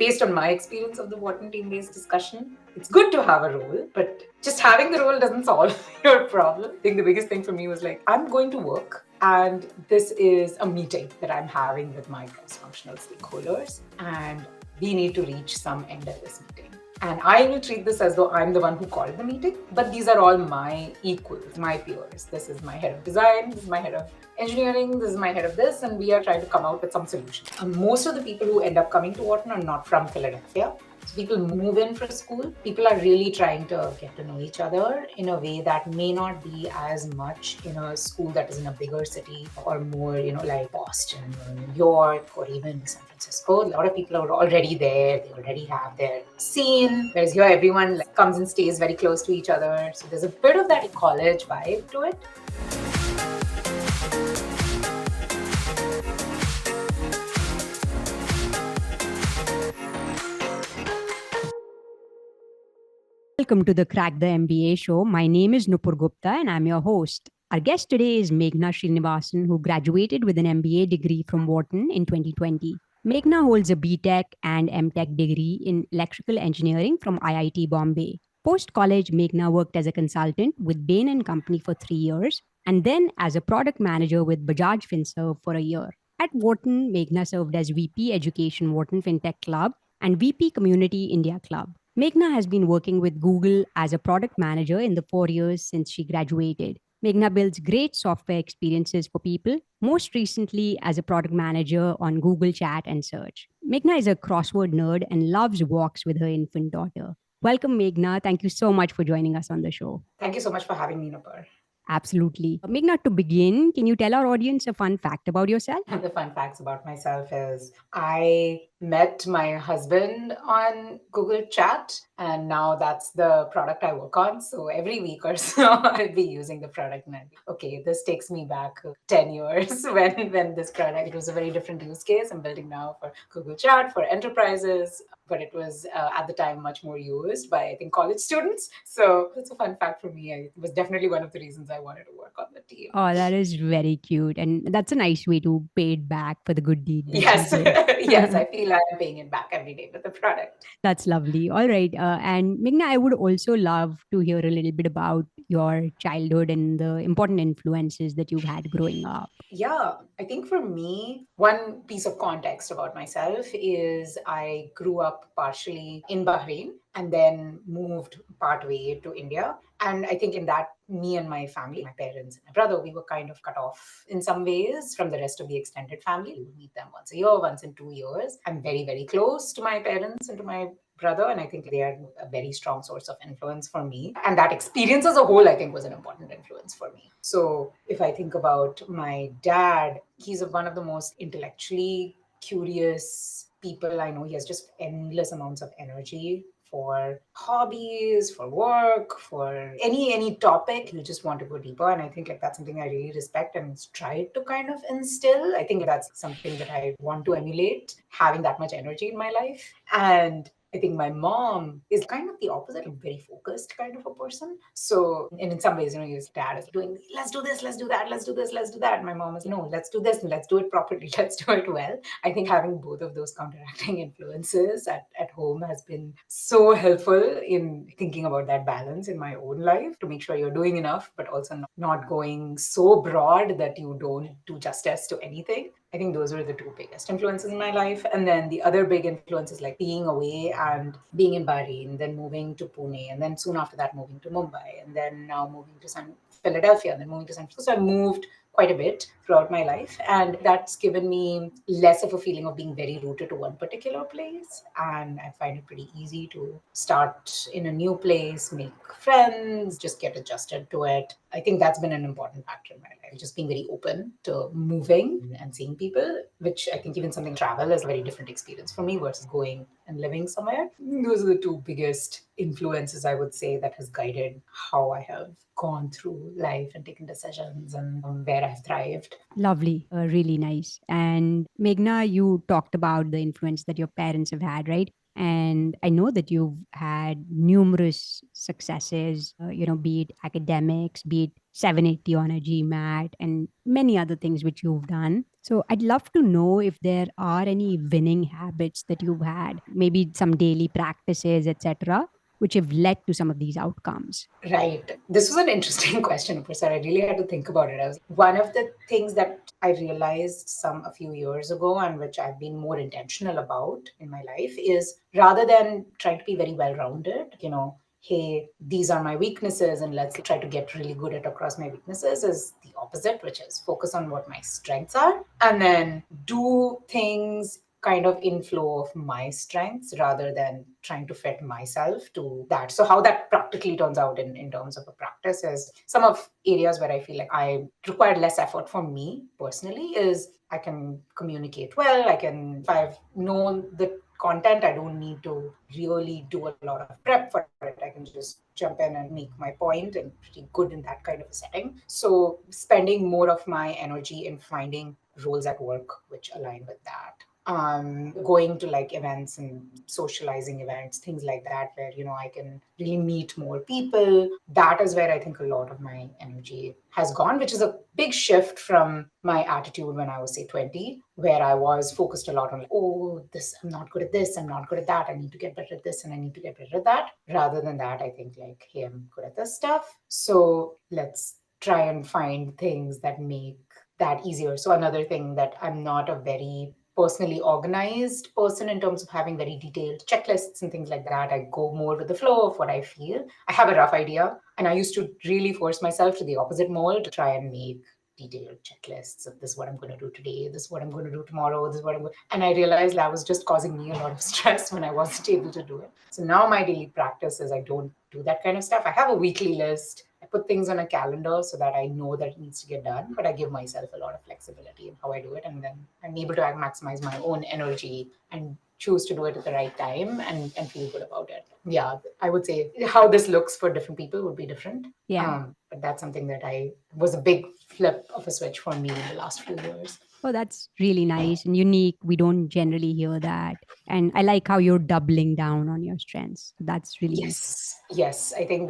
based on my experience of the Wharton team-based discussion, it's good to have a role, but just having the role doesn't solve your problem. I think the biggest thing for me was like, I'm going to work and this is a meeting that I'm having with my cross-functional stakeholders and we need to reach some end of this meeting. And I will treat this as though I'm the one who called the meeting, but these are all my equals, my peers. This is my head of design, this is my head of engineering, this is my head of this, and we are trying to come out with some solution. Most of the people who end up coming to Wharton are not from Philadelphia. So people move in for school. People are really trying to get to know each other in a way that may not be as much in a school that is in a bigger city or more, like Boston or New York or even San Francisco. A lot of people are already there. They already have their scene. Whereas here, everyone comes and stays very close to each other. So there's a bit of that college vibe to it. Welcome to the Crack The MBA show. My name is Nupur Gupta and I'm your host. Our guest today is Meghna Sreenivasan, who graduated with an MBA degree from Wharton in 2020. Meghna holds a BTech and MTech degree in electrical engineering from IIT Bombay. Post-college, Meghna worked as a consultant with Bain Company for 3 years and then as a product manager with Bajaj Finserv for a year. At Wharton, Meghna served as VP Education Wharton Fintech Club and VP Community India Club. Meghna has been working with Google as a product manager in the 4 years since she graduated. Meghna builds great software experiences for people, most recently as a product manager on Google Chat and Search. Meghna is a crossword nerd and loves walks with her infant daughter. Welcome, Meghna. Thank you so much for joining us on the show. Thank you so much for having me, Nupur. Absolutely. Meghna, to begin, can you tell our audience a fun fact about yourself? The fun facts about myself is I met my husband on Google Chat, and now that's the product I work on. So every week or so, I'll be using the product. And I'll be, okay, this takes me back 10 years when this product, it was a very different use case. I'm building now for Google Chat, for enterprises, but it was at the time much more used by, I think, college students. So it's a fun fact for me. It was definitely one of the reasons I wanted to work on the team. Oh, that is very cute. And that's a nice way to pay it back for the good deed. Yes, yes, I feel I'm paying it back every day with the product. That's lovely. All right. And Meghna, I would also love to hear a little bit about your childhood and the important influences that you've had growing up. Yeah, I think for me, one piece of context about myself is I grew up partially in Bahrain and then moved partway to India. And I think in that, me and my family, my parents and my brother, we were kind of cut off in some ways from the rest of the extended family. We would meet them once a year, once in 2 years. I'm very, very close to my parents and to my brother, and I think they are a very strong source of influence for me. And that experience as a whole, I think, was an important influence for me. So if I think about my dad, he's one of the most intellectually curious people I know. He has just endless amounts of energy for hobbies, for work, for any topic. You just want to go deeper. And I think that's something I really respect and try to kind of instill. I think that's something that I want to emulate, having that much energy in my life. And I think my mom is kind of the opposite, a very focused kind of a person. So, and in some ways, his dad is doing, let's do this, let's do that, let's do this, let's do that. And my mom is, no, let's do this and let's do it properly, let's do it well. I think having both of those counteracting influences at home has been so helpful in thinking about that balance in my own life to make sure you're doing enough, but also not going so broad that you don't do justice to anything. I think those were the two biggest influences in my life. And then the other big influences like being away and being in Bahrain, then moving to Pune, and then soon after that moving to Mumbai, and then now moving to Philadelphia, and then moving to San Francisco. So I moved quite a bit throughout my life. And that's given me less of a feeling of being very rooted to one particular place. And I find it pretty easy to start in a new place, make friends, just get adjusted to it. I think that's been an important factor in my life, just being very open to moving and seeing people, which I think even something travel is a very different experience for me versus going and living somewhere. Those are the two biggest influences, I would say, that has guided how I have gone through life and taken decisions and where I've thrived. Lovely, really nice. And Meghna, you talked about the influence that your parents have had, right? And I know that you've had numerous successes, be it academics, be it 780 on a GMAT, and many other things which you've done. So I'd love to know if there are any winning habits that you've had, maybe some daily practices, etc., which have led to some of these outcomes. Right. This was an interesting question, Prasad. I really had to think about it. One of the things that I realized a few years ago, and which I've been more intentional about in my life, is rather than trying to be very well-rounded, hey, these are my weaknesses and let's try to get really good at across my weaknesses, is the opposite, which is focus on what my strengths are and then do things kind of inflow of my strengths rather than trying to fit myself to that. So how that practically turns out in terms of a practice is some of areas where I feel like I required less effort for me personally is I can communicate well. If I've known the content, I don't need to really do a lot of prep for it. I can just jump in and make my point and pretty good in that kind of a setting. So spending more of my energy in finding roles at work which align with that, going to like events and socializing events, things like that, where I can really meet more people. That is where I think a lot of my energy has gone, which is a big shift from my attitude when I was say 20, where I was focused a lot on like, oh, this, I'm not good at this, I'm not good at that, I need to get better at this and I need to get better at that. Rather than that, I think like, hey, I'm good at this stuff, so let's try and find things that make that easier. So another thing that I'm not a very personally organized person in terms of having very detailed checklists and things like that. I go more with the flow of what I feel. I have a rough idea, and I used to really force myself to the opposite mold to try and make detailed checklists of this is what I'm going to do today, this is what I'm going to do tomorrow, this is what I'm going to... And I realized that was just causing me a lot of stress when I wasn't able to do it. So now my daily practice is I don't do that kind of stuff. I have a weekly list. I put things on a calendar so that I know that it needs to get done, but I give myself a lot of flexibility in how I do it. And then I'm able to maximize my own energy and choose to do it at the right time and feel good about it. Yeah, I would say how this looks for different people would be different. Yeah. But that's something that I was a big flip of a switch for me in the last few years. Oh, that's really nice and unique. We don't generally hear that. And I like how you're doubling down on your strengths. That's really useful. Yes, I think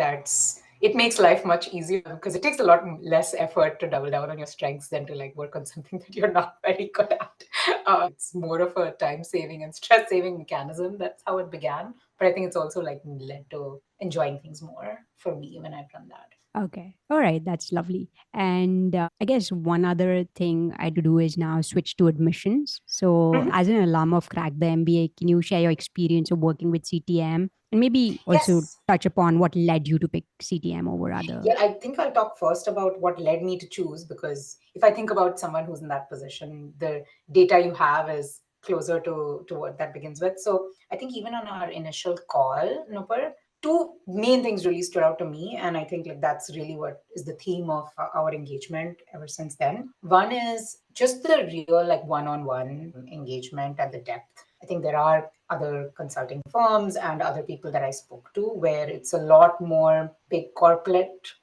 it makes life much easier because it takes a lot less effort to double down on your strengths than to like work on something that you're not very good at. It's more of a time saving and stress saving mechanism. That's how it began. But I think it's also like led to enjoying things more for me when I've done that. Okay. All right. That's lovely. And I guess one other thing I had to do is now switch to admissions. So, Mhm. as an alum of Crack the MBA, can you share your experience of working with CTM and maybe also Yes. touch upon what led you to pick CTM over other? Yeah, I think I'll talk first about what led me to choose, because if I think about someone who's in that position, the data you have is closer to what that begins with. So I think even on our initial call, Nupur, two main things really stood out to me. And I think like that's really what is the theme of our engagement ever since then. One is just the real like one-on-one engagement and the depth. I think there are other consulting firms and other people that I spoke to where it's a lot more big corporate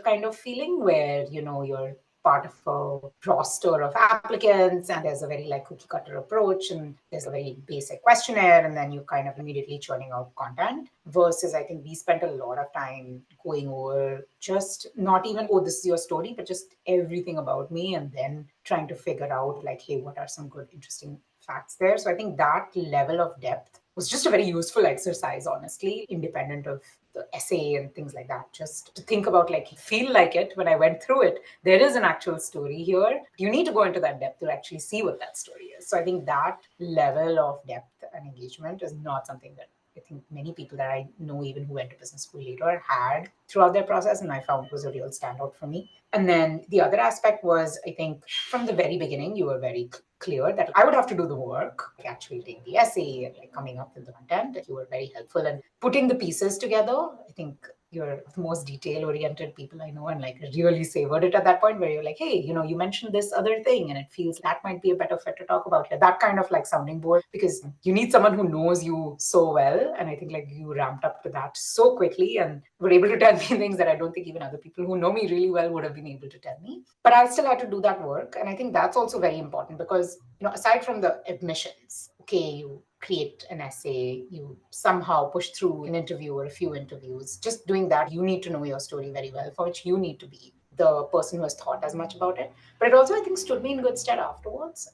kind of feeling where you're part of a roster of applicants and there's a very like cookie cutter approach and there's a very basic questionnaire and then you kind of immediately churning out content, versus I think we spent a lot of time going over just not even, oh, this is your story, but just everything about me and then trying to figure out like, hey, what are some good interesting facts there. So I think that level of depth was just a very useful exercise, honestly, independent of the essay and things like that. Just to think about, like, feel like it when I went through it. There is an actual story here. You need to go into that depth to actually see what that story is. So I think that level of depth and engagement is not something that I think many people that I know, even who went to business school later, had throughout their process. And I found was a real standout for me. And then the other aspect was, I think from the very beginning, you were very clear that I would have to do the work, like actually take the essay and like coming up with the content. That you were very helpful and putting the pieces together. I think you're the most detail oriented people I know and like really savored it at that point where you're like, hey, you mentioned this other thing and it feels that might be a better fit to talk about here. That kind of like sounding board, because you need someone who knows you so well. And I think like you ramped up to that so quickly and were able to tell me things that I don't think even other people who know me really well would have been able to tell me. But I still had to do that work. And I think that's also very important because, aside from the admissions, okay, you create an essay, you somehow push through an interview or a few interviews. Just doing that, you need to know your story very well, for which you need to be the person who has thought as much about it. But it also, I think, stood me in good stead afterwards.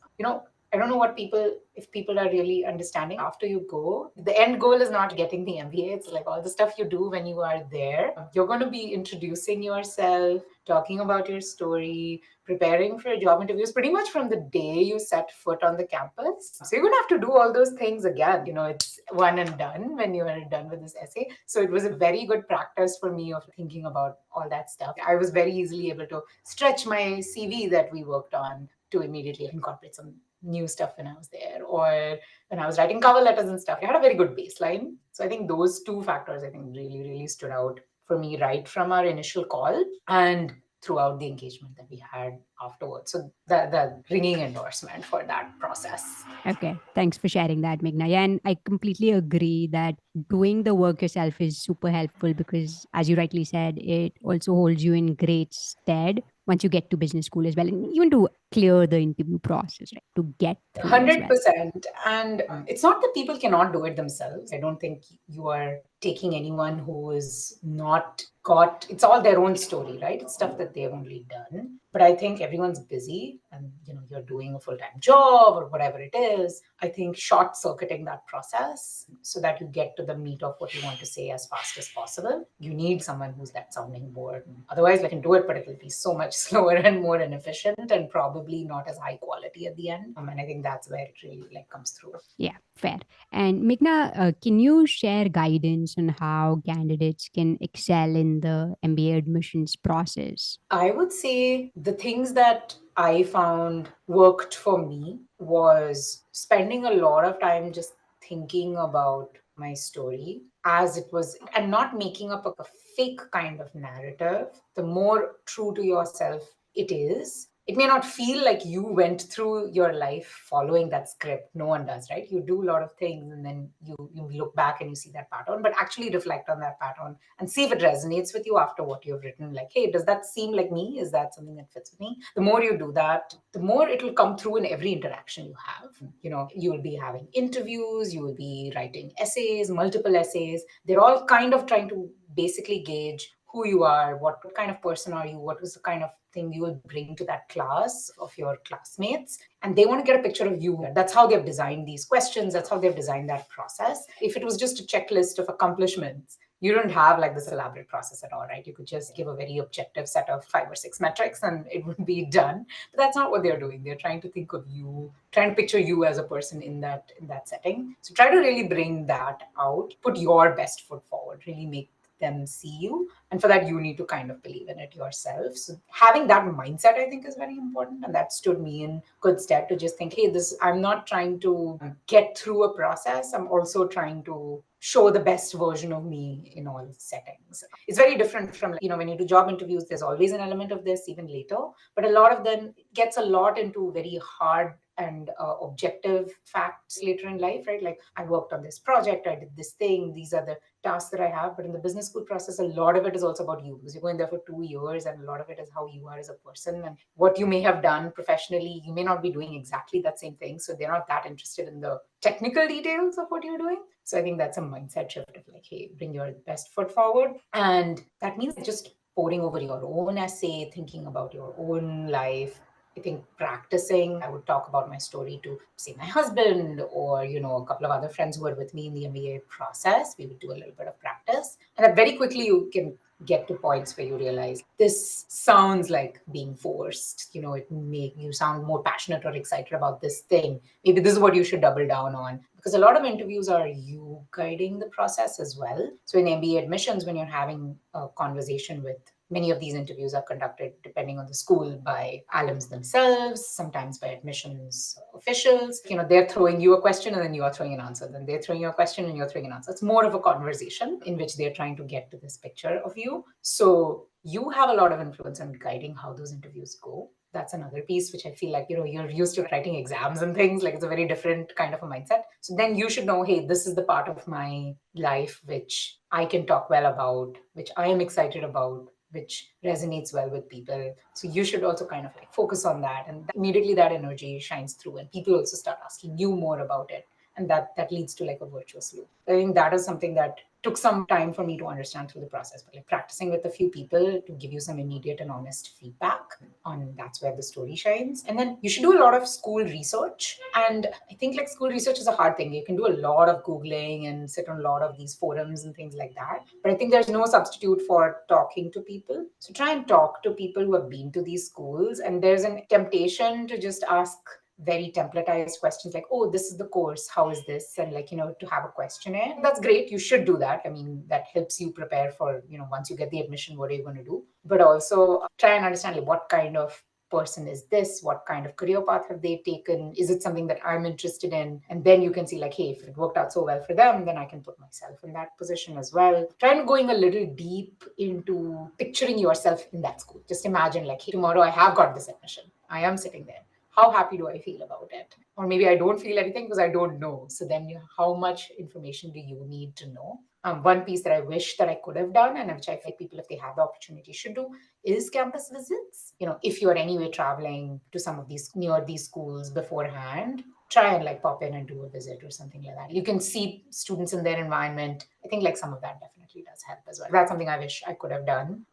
I don't know if people are really understanding after you go. The end goal is not getting the MBA. It's like all the stuff you do when you are there. You're going to be introducing yourself, talking about your story, preparing for job interviews pretty much from the day you set foot on the campus. So you're going to have to do all those things again. It's one and done when you are done with this essay. So it was a very good practice for me of thinking about all that stuff. I was very easily able to stretch my CV that we worked on to immediately incorporate some new stuff when I was there, or when I was writing cover letters and stuff. I had a very good baseline. So I think those two factors, I think, really, really stood out for me right from our initial call and throughout the engagement that we had afterwards. So the ringing endorsement for that process. Okay, thanks for sharing that, Meghna. Yeah, and I completely agree that doing the work yourself is super helpful because, as you rightly said, it also holds you in great stead once you get to business school as well, and even to clear the interview process, right? To get through as well. 100%. And it's not that people cannot do it themselves. I don't think you are taking anyone who is not got, it's all their own story, right? It's stuff that they've only done. But I think everyone's busy and, you're doing a full-time job or whatever it is. I think short circuiting that process so that you get to the meat of what you want to say as fast as possible. You need someone who's that sounding board. Otherwise, I can do it, but it will be so much slower and more inefficient and probably not as high quality at the end. And I think that's where it really comes through. Yeah, fair. And Meghna, can you share guidance on how candidates can excel in the MBA admissions process? I would say the things that I found worked for me was spending a lot of time just thinking about my story as it was and not making up a fake kind of narrative. The more true to yourself it is, it may not feel like you went through your life following that script. No one does, right? You do a lot of things and then you look back and you see that pattern, but actually reflect on that pattern and see if it resonates with you after what you've written. Like, hey, does that seem like me? Is that something that fits with me? The more you do that, the more it will come through in every interaction you have. You will be having interviews, you will be writing essays, multiple essays. They're all kind of trying to basically gauge who you are, what kind of person are you, what was the kind of thing you will bring to that class of your classmates. And they want to get a picture of you. That's how they've designed these questions. That's how they've designed that process. If it was just a checklist of accomplishments, you don't have like this elaborate process at all, right? You could just give a very objective set of 5 or 6 metrics and it would be done. But that's not what they're doing. They're trying to think of you, trying to picture you as a person in that setting. So try to really bring that out, put your best foot forward, really make them see you. And for that, you need to kind of believe in it yourself. So having that mindset, I think, is very important. And that stood me in good stead to just think, hey, I'm not trying to get through a process. I'm also trying to show the best version of me in all settings. It's very different from, when you do job interviews, there's always an element of this even later. But a lot of them gets a lot into very hard and objective facts later in life, right? Like, I worked on this project, I did this thing, these are the tasks that I have. But in the business school process, a lot of it is also about you because you're going there for 2 years and a lot of it is how you are as a person and what you may have done professionally. You may not be doing exactly that same thing. So they're not that interested in the technical details of what you're doing. So I think that's a mindset shift of like, hey, bring your best foot forward. And that means just poring over your own essay, thinking about your own life. I think practicing, I would talk about my story to, say, my husband or, a couple of other friends who were with me in the MBA process. We would do a little bit of practice. And then very quickly you can get to points where you realize this sounds like being forced. It make you sound more passionate or excited about this thing. Maybe this is what you should double down on. Because a lot of interviews are you guiding the process as well. So in MBA admissions, when you're having a conversation with, many of these interviews are conducted, depending on the school, by alums themselves, sometimes by admissions officials. They're throwing you a question and then you're throwing an answer. Then they're throwing you a question and you're throwing an answer. It's more of a conversation in which they're trying to get to this picture of you. So you have a lot of influence in guiding how those interviews go. That's another piece which I feel like, you're used to writing exams and things, like it's a very different kind of a mindset. So then you should know, hey, this is the part of my life which I can talk well about, which I am excited about, which resonates well with people. So you should also kind of focus on that. And immediately that energy shines through and people also start asking you more about it. And that leads to like a virtuous loop. I think that is something that took some time for me to understand through the process, but like practicing with a few people to give you some immediate and honest feedback on, that's where the story shines. And then you should do a lot of school research. And I think like school research is a hard thing. You can do a lot of Googling and sit on a lot of these forums and things like that. But I think there's no substitute for talking to people. So try and talk to people who have been to these schools. And there's a temptation to just ask very templatized questions like, oh, this is the course, how is this? And like, to have a questionnaire. That's great. You should do that. I mean, that helps you prepare for, once you get the admission, what are you going to do? But also try and understand like, what kind of person is this? What kind of career path have they taken? Is it something that I'm interested in? And then you can see like, hey, if it worked out so well for them, then I can put myself in that position as well. Try and going a little deep into picturing yourself in that school. Just imagine like, hey, tomorrow I have got this admission. I am sitting there. How happy do I feel about it? Or maybe I don't feel anything because I don't know. So then how much information do you need to know? One piece that I wish that I could have done, and which I feel people, if they have the opportunity, should do, is campus visits. If you're anyway traveling to some of these near these schools beforehand, try and like pop in and do a visit or something like that. You can see students in their environment. I think like some of that definitely does help as well. That's something I wish I could have done.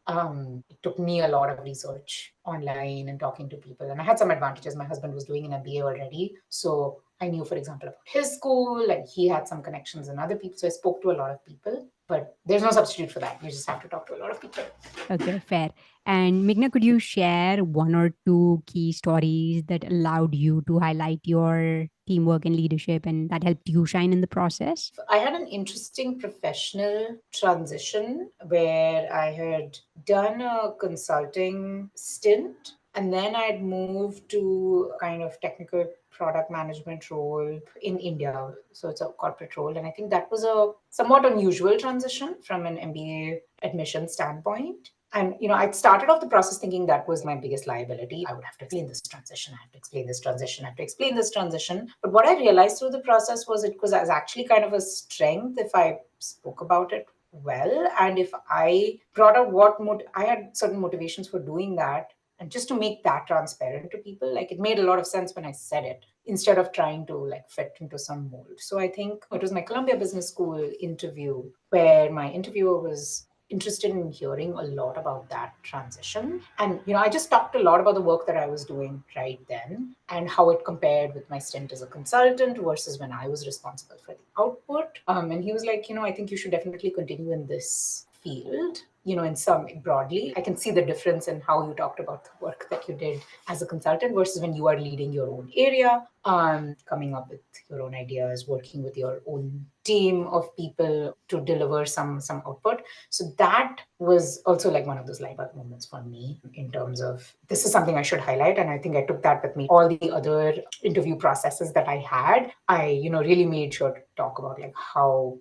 It took me a lot of research online and talking to people. And I had some advantages. My husband was doing an MBA already. So I knew, for example, about his school, and he had some connections in other people. So I spoke to a lot of people, but there's no substitute for that. You just have to talk to a lot of people. Okay, fair. And Meghna, could you share one or two key stories that allowed you to highlight your teamwork and leadership and that helped you shine in the process? I had an interesting professional transition where I had done a consulting stint, and then I'd moved to kind of technical product management role in India. So it's a corporate role. And I think that was a somewhat unusual transition from an MBA admission standpoint. And, I started off the process thinking that was my biggest liability. I would have to explain this transition. I have to explain this transition. I have to explain this transition. But what I realized through the process was it was actually kind of a strength if I spoke about it well. And if I brought up I had certain motivations for doing that. And just to make that transparent to people, like it made a lot of sense when I said it instead of trying to like fit into some mold. So I think it was my Columbia Business School interview where my interviewer was interested in hearing a lot about that transition. And, I just talked a lot about the work that I was doing right then and how it compared with my stint as a consultant versus when I was responsible for the output. And he was like, I think you should definitely continue in this field. In some broadly, I can see the difference in how you talked about the work that you did as a consultant versus when you are leading your own area, coming up with your own ideas, working with your own team of people to deliver some output. So that was also like one of those light bulb moments for me in terms of this is something I should highlight. And I think I took that with me. All the other interview processes that I had, I, really made sure to talk about like how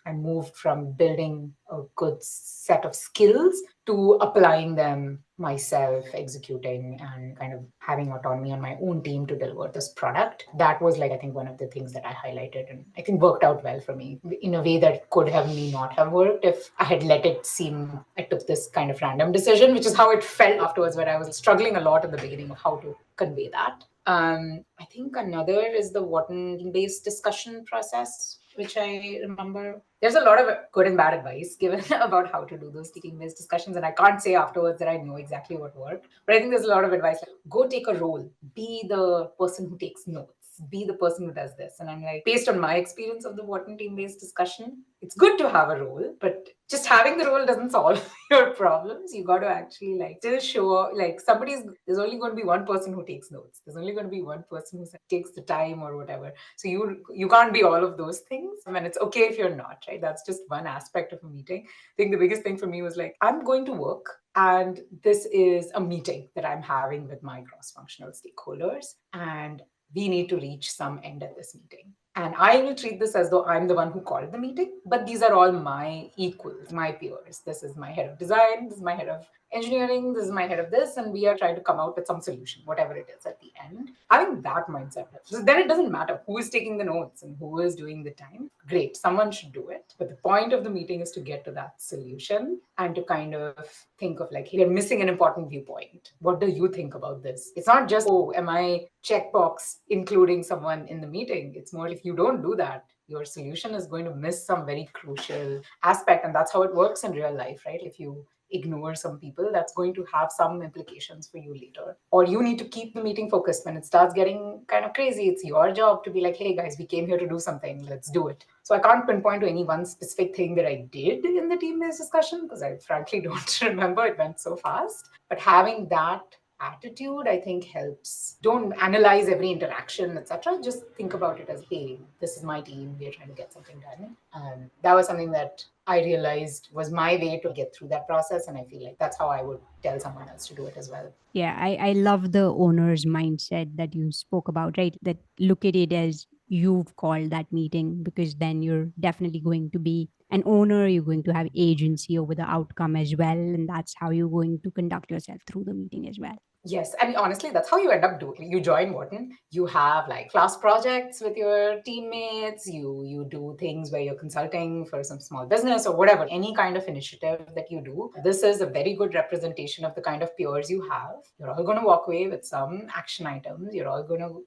I moved from building a good set of skills to applying them myself, executing and kind of having autonomy on my own team to deliver this product. That was like, I think one of the things that I highlighted and I think worked out well for me in a way that could have me not have worked if I had let it seem I took this kind of random decision, which is how it felt afterwards, where I was struggling a lot at the beginning of how to convey that. I think another is the Wharton-based discussion process, which I remember. There's a lot of good and bad advice given about how to do those team-based discussions. And I can't say afterwards that I know exactly what worked. But I think there's a lot of advice like, go take a role. Be the person who takes notes. Be the person who does this. And I'm like, based on my experience of the Wharton team-based discussion, it's good to have a role, but just having the role doesn't solve your problems. You got to actually like still show like there's only going to be one person who takes notes. There's only going to be one person who takes the time or whatever. So you can't be all of those things. I mean, it's okay if you're not, right? That's just one aspect of a meeting. I think the biggest thing for me was like, I'm going to work and this is a meeting that I'm having with my cross-functional stakeholders and we need to reach some end at this meeting. And I will treat this as though I'm the one who called the meeting, but these are all my equals, my peers. This is my head of design, this is my head of engineering, this is my head of this, and we are trying to come out with some solution, whatever it is at the end. Having that mindset, so then it doesn't matter who is taking the notes and who is doing the time. Great, someone should do it. But the point of the meeting is to get to that solution and to kind of think of like, hey, you're missing an important viewpoint. What do you think about this? It's not just, oh, am I checkbox including someone in the meeting? It's more if you don't do that, your solution is going to miss some very crucial aspect. And that's how it works in real life, right? If you ignore some people, that's going to have some implications for you later. Or you need to keep the meeting focused. When it starts getting kind of crazy, it's your job to be like, hey guys, we came here to do something, let's do it. So I can't pinpoint to any one specific thing that I did in the team-based discussion because I frankly don't remember. It went so fast. But having that attitude, I think, helps. Don't analyze every interaction, etc. Just think about it as, hey, this is my team, we're trying to get something done. That was something that I realized was my way to get through that process, and I feel like that's how I would tell someone else to do it as well. Yeah, I love the owner's mindset that you spoke about, right? That look at it as you've called that meeting, because then you're definitely going to be an owner, you're going to have agency over the outcome as well. And that's how you're going to conduct yourself through the meeting as well. Yes, and honestly, that's how you end up doing. You join Wharton, you have like class projects with your teammates, you do things where you're consulting for some small business or whatever, any kind of initiative that you do. This is a very good representation of the kind of peers you have. You're all going to walk away with some action items. You're all going to,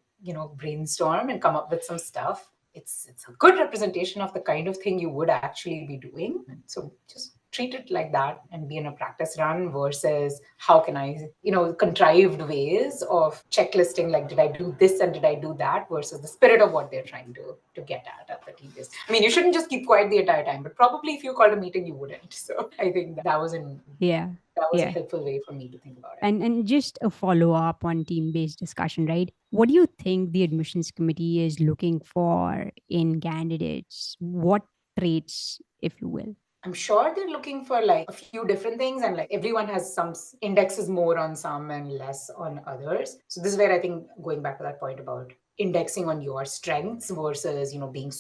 brainstorm and come up with some stuff. It's a good representation of the kind of thing you would actually be doing. So just treat it like that and be in a practice run versus how can I, contrived ways of checklisting, like, did I do this and did I do that, versus the spirit of what they're trying to get at the team is. I mean, you shouldn't just keep quiet the entire time, but probably if you called a meeting, you wouldn't. So I think that was Yeah. a helpful way for me to think about it. And just a follow up on team based discussion, right? What do you think the admissions committee is looking for in candidates? What traits, if you will? I'm sure they're looking for like a few different things, and like everyone has some indexes more on some and less on others. So this is where I think, going back to that point about indexing on your strengths versus being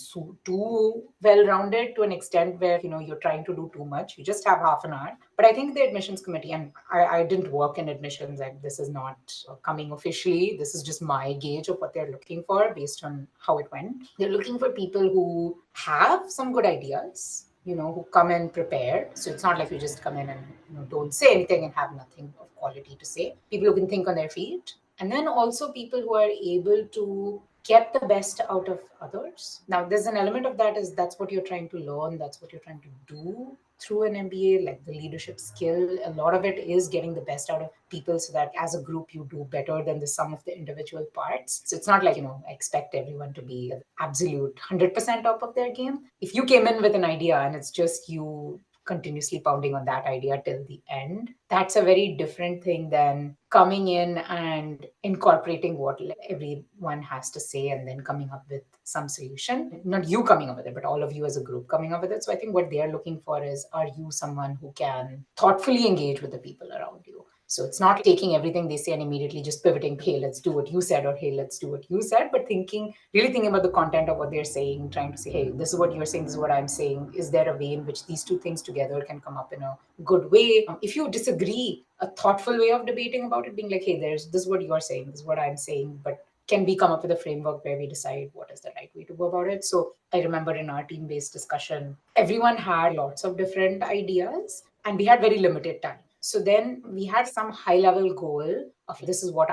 too well-rounded to an extent where you're trying to do too much, you just have half an hour. But I think the admissions committee, and I didn't work in admissions, and this is not coming officially, this is just my gauge of what they're looking for based on how it went. They're looking for people who have some good ideas, who come in prepared. So it's not like you just come in and don't say anything and have nothing of quality to say. People who can think on their feet. And then also people who are able to get the best out of others. Now, there's an element of that is that's what you're trying to learn. That's what you're trying to do through an MBA, like the leadership skill. A lot of it is getting the best out of people so that as a group you do better than the sum of the individual parts. So it's not like, expect everyone to be absolute 100% top of their game. If you came in with an idea and it's just you continuously pounding on that idea till the end, that's a very different thing than coming in and incorporating what everyone has to say and then coming up with some solution. Not you coming up with it, but all of you as a group coming up with it. So I think what they're looking for is, are you someone who can thoughtfully engage with the people around you? So it's not taking everything they say and immediately just pivoting, hey, let's do what you said, or hey, let's do what you said, but really thinking about the content of what they're saying, trying to say, hey, this is what you're saying, this is what I'm saying. Is there a way in which these two things together can come up in a good way? If you disagree, a thoughtful way of debating about it, being like, hey, this is what you're saying, this is what I'm saying, but can we come up with a framework where we decide what is the right way to go about it? So I remember in our team-based discussion, everyone had lots of different ideas and we had very limited time. So then we had some high-level goal of this is what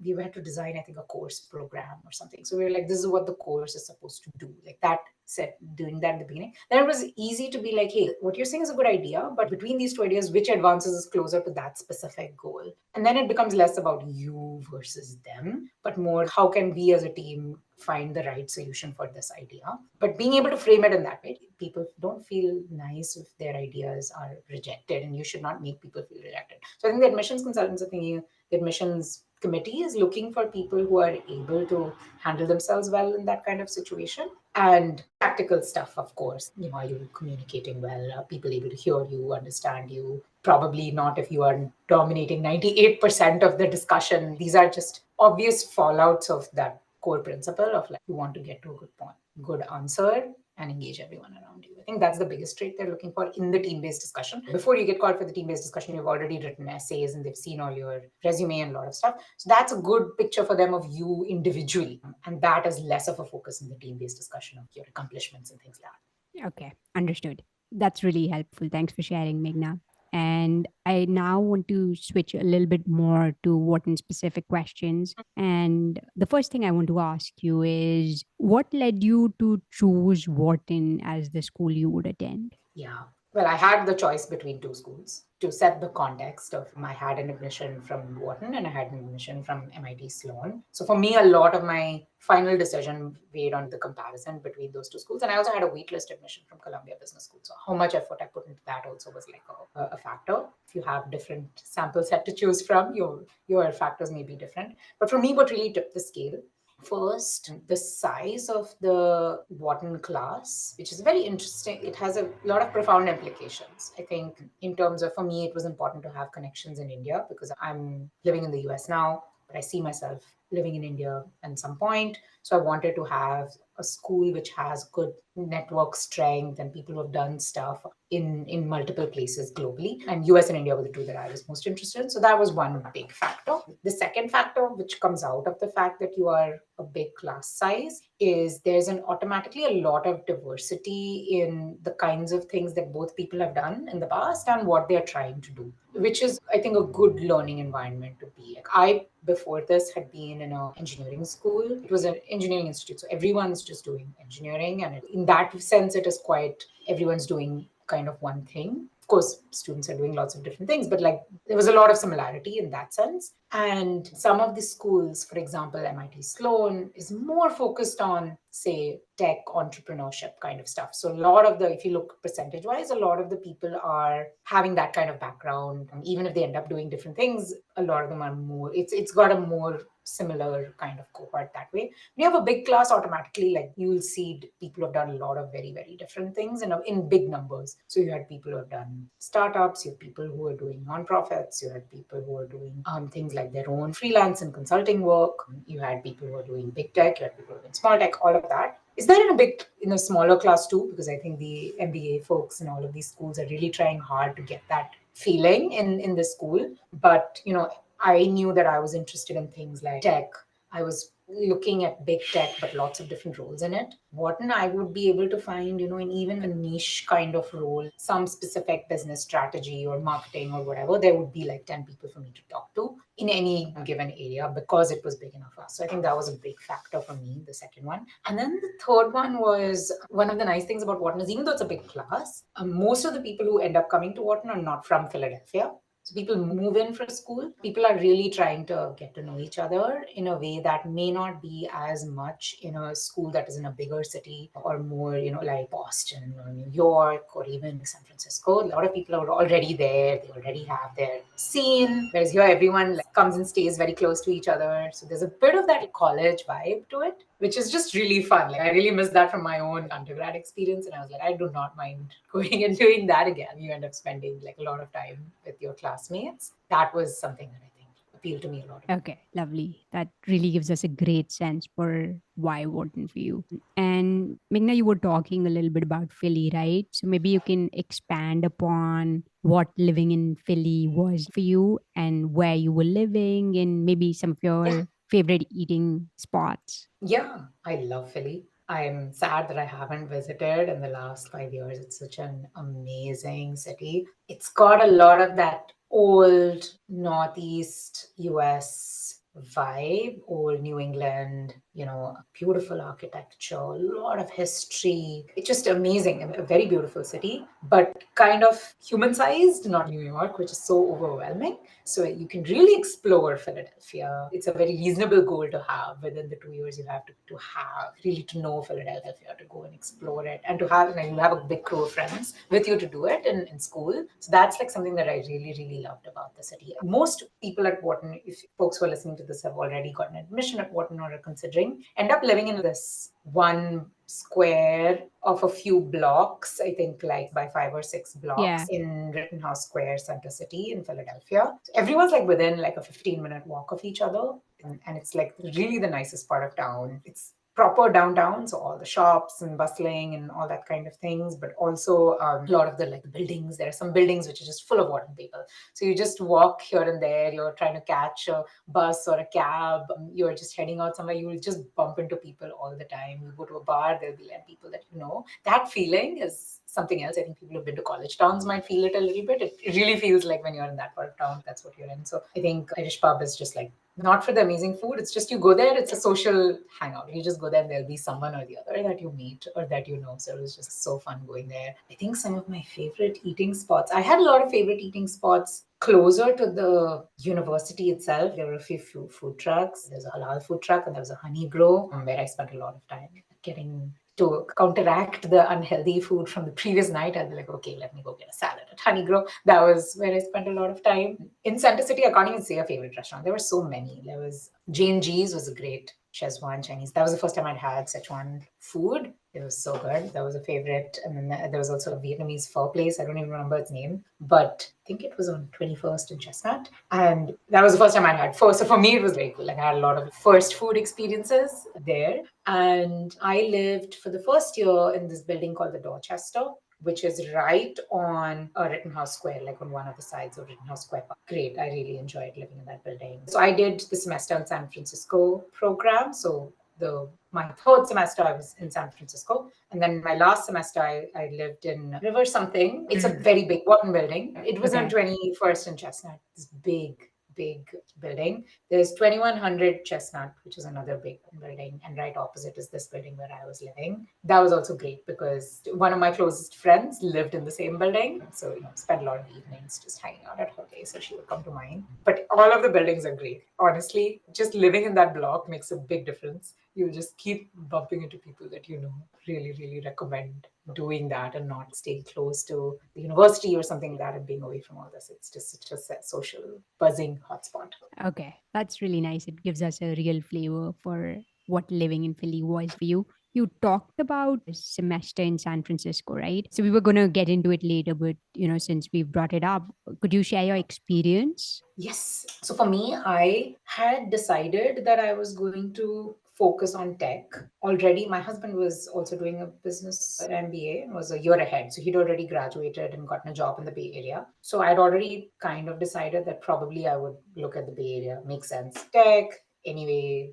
we had to design, I think, a course program or something. So we were like, this is what the course is supposed to do. Like that said, doing that in the beginning. Then it was easy to be like, hey, what you're saying is a good idea, but between these two ideas, which advances is closer to that specific goal? And then it becomes less about you versus them, but more how can we as a team find the right solution for this idea? But being able to frame it in that way, people don't feel nice if their ideas are rejected, and you should not make people feel rejected. So I think the admissions consultants are thinking, the admissions committee is looking for people who are able to handle themselves well in that kind of situation. And practical stuff, of course, are you communicating well? Are people able to hear you, understand you? Probably not if you are dominating 98% of the discussion. These are just obvious fallouts of that core principle of like, you want to get to a good point, good answer. and engage everyone around you. I think that's the biggest trait they're looking for in the team-based discussion. Before you get called for the team-based discussion, you've already written essays and they've seen all your resume and a lot of stuff. So that's a good picture for them of you individually. And that is less of a focus in the team-based discussion of your accomplishments and things like that. Okay, understood. That's really helpful. Thanks for sharing, Meghna. And I now want to switch a little bit more to Wharton specific questions. And the first thing I want to ask you is what led you to choose Wharton as the school you would attend? Yeah. Well, I had the choice between two schools. To set the context of, I had an admission from Wharton and I had an admission from MIT Sloan. So for me, a lot of my final decision weighed on the comparison between those two schools. And I also had a waitlist admission from Columbia Business School. So how much effort I put into that also was like a factor. If you have different sample set to choose from, your factors may be different. But for me, what really tipped the scale, first, the size of the Wharton class, which is very interesting. It has a lot of profound implications. I think in terms of, for me, it was important to have connections in India because I'm living in the US now, but I see myself living in India at some point. So I wanted to have a school which has good network strength and people who have done stuff in multiple places globally. And US and India were the two that I was most interested in. So that was one big factor. The second factor, which comes out of the fact that you are a big class size, is there's automatically a lot of diversity in the kinds of things that both people have done in the past and what they're trying to do, which is, I think, a good learning environment to be. Like I, before this, had been in an engineering school. It was an engineering institute. So everyone's just doing engineering. And in that sense, it is quite, everyone's doing kind of one thing. Of course, students are doing lots of different things, but like there was a lot of similarity in that sense. And some of the schools, for example, MIT Sloan, is more focused on, say, tech entrepreneurship kind of stuff. So a lot of the, if you look percentage wise, a lot of the people are having that kind of background. And even if they end up doing different things, a lot of them are more, it's got a more similar kind of cohort that way. When you have a big class, automatically, like you'll see people have done a lot of very, very different things in big numbers. So you had people who have done startups, you had people who are doing nonprofits, you had people who are doing things like their own freelance and consulting work. You had people who are doing big tech, you had people who are doing small tech, all of that. Is that in a smaller class too? Because I think the MBA folks in all of these schools are really trying hard to get that feeling in the school. But, I knew that I was interested in things like tech. I was looking at big tech, but lots of different roles in it. Wharton, I would be able to find, in even a niche kind of role, some specific business strategy or marketing or whatever, there would be like 10 people for me to talk to in any given area because it was big enough for us. So I think that was a big factor for me, the second one. And then the third one was, one of the nice things about Wharton is, even though it's a big class, most of the people who end up coming to Wharton are not from Philadelphia. So people move in for school. People are really trying to get to know each other in a way that may not be as much in a school that is in a bigger city or more, like Boston or New York or even San Francisco. A lot of people are already there. They already have their scene. Whereas here, everyone comes and stays very close to each other. So there's a bit of that college vibe to it, which is just really fun. Like I really miss that from my own undergrad experience. And I was like, I do not mind going and doing that again. You end up spending like a lot of time with your classmates. That was something that I think appealed to me a lot. Okay, lovely. That really gives us a great sense for why Wharton for you. And Meghna, you were talking a little bit about Philly, right? So maybe you can expand upon what living in Philly was for you and where you were living and maybe some of your favorite eating spots. Yeah, I love Philly. I'm sad that I haven't visited in the last 5 years. It's such an amazing city. It's got a lot of that old Northeast US vibe, old New England, beautiful architecture, a lot of history. It's just amazing, a very beautiful city, but kind of human sized, not New York, which is so overwhelming. So you can really explore Philadelphia. It's a very reasonable goal to have within the 2 years you have to have, really to know Philadelphia, to go and explore it, and to have, you'll have a big crew of friends with you to do it in school. So that's like something that I really, really loved about the city. Most people at Wharton, if folks who are listening to this have already gotten admission at Wharton or are considering, end up living in this one square of a few blocks, I think like by 5 or 6 blocks in Rittenhouse Square, Center City in Philadelphia. So everyone's like within like a 15-minute walk of each other. And it's like really the nicest part of town. It's proper downtown, so all the shops and bustling and all that kind of things, but also a lot of the like buildings. There are some buildings which are just full of Wharton people. So you just walk here and there, you're trying to catch a bus or a cab, you're just heading out somewhere, you will just bump into people all the time. You go to a bar, there'll be like people that you know. That feeling is something else. I think people who've been to college towns might feel it a little bit. It really feels like when you're in that part of town, that's what you're in. So I think Irish pub is just like, not for the amazing food. It's just you go there, it's a social hangout. You just go there and there'll be someone or the other that you meet or that you know. So it was just so fun going there. I think some of my favorite eating spots, I had a lot of favorite eating spots closer to the university itself. There were a few food trucks. There's a halal food truck and there was a honey grow where I spent a lot of time getting to counteract the unhealthy food from the previous night. I'll be like, okay, let me go get a salad at Honeygrow. That was where I spent a lot of time. In Center City, I can't even say a favorite restaurant. There were so many. There was Jane G's was a great Szechuan Chinese. That was the first time I'd had Szechuan food. It was so good. That was a favorite. And then there was also a Vietnamese pho place. I don't even remember its name, but I think it was on 21st and Chestnut. And that was the first time I'd had pho. So for me, it was very cool. Like I had a lot of first food experiences there. And I lived for the first year in this building called the Dorchester, which is right on Rittenhouse Square, like on one of the sides of Rittenhouse Square Park. Great. I really enjoyed living in that building. So I did the semester in San Francisco program. So my third semester I was in San Francisco, and then my last semester I lived in River something. It's a very big Wharton building. It was on 21st and Chestnut. This big building. There's 2100 Chestnut, which is another big building, and right opposite is this building where I was living. That was also great because one of my closest friends lived in the same building, so spent a lot of evenings just hanging out at her place, so she would come to mine. But all of the buildings are great. Honestly, just living in that block makes a big difference. You'll just keep bumping into people that you know. Really, really recommend doing that and not staying close to the university or something like that and being away from all this. It's just a social buzzing hotspot. Okay, that's really nice. It gives us a real flavor for what living in Philly was for you. You talked about a semester in San Francisco, right? So we were going to get into it later, but since we've brought it up, could you share your experience? Yes. So for me, I had decided that I was going to focus on tech. Already, my husband was also doing a business MBA and was a year ahead. So he'd already graduated and gotten a job in the Bay Area. So I'd already kind of decided that probably I would look at the Bay Area. Makes sense. Tech, anyway,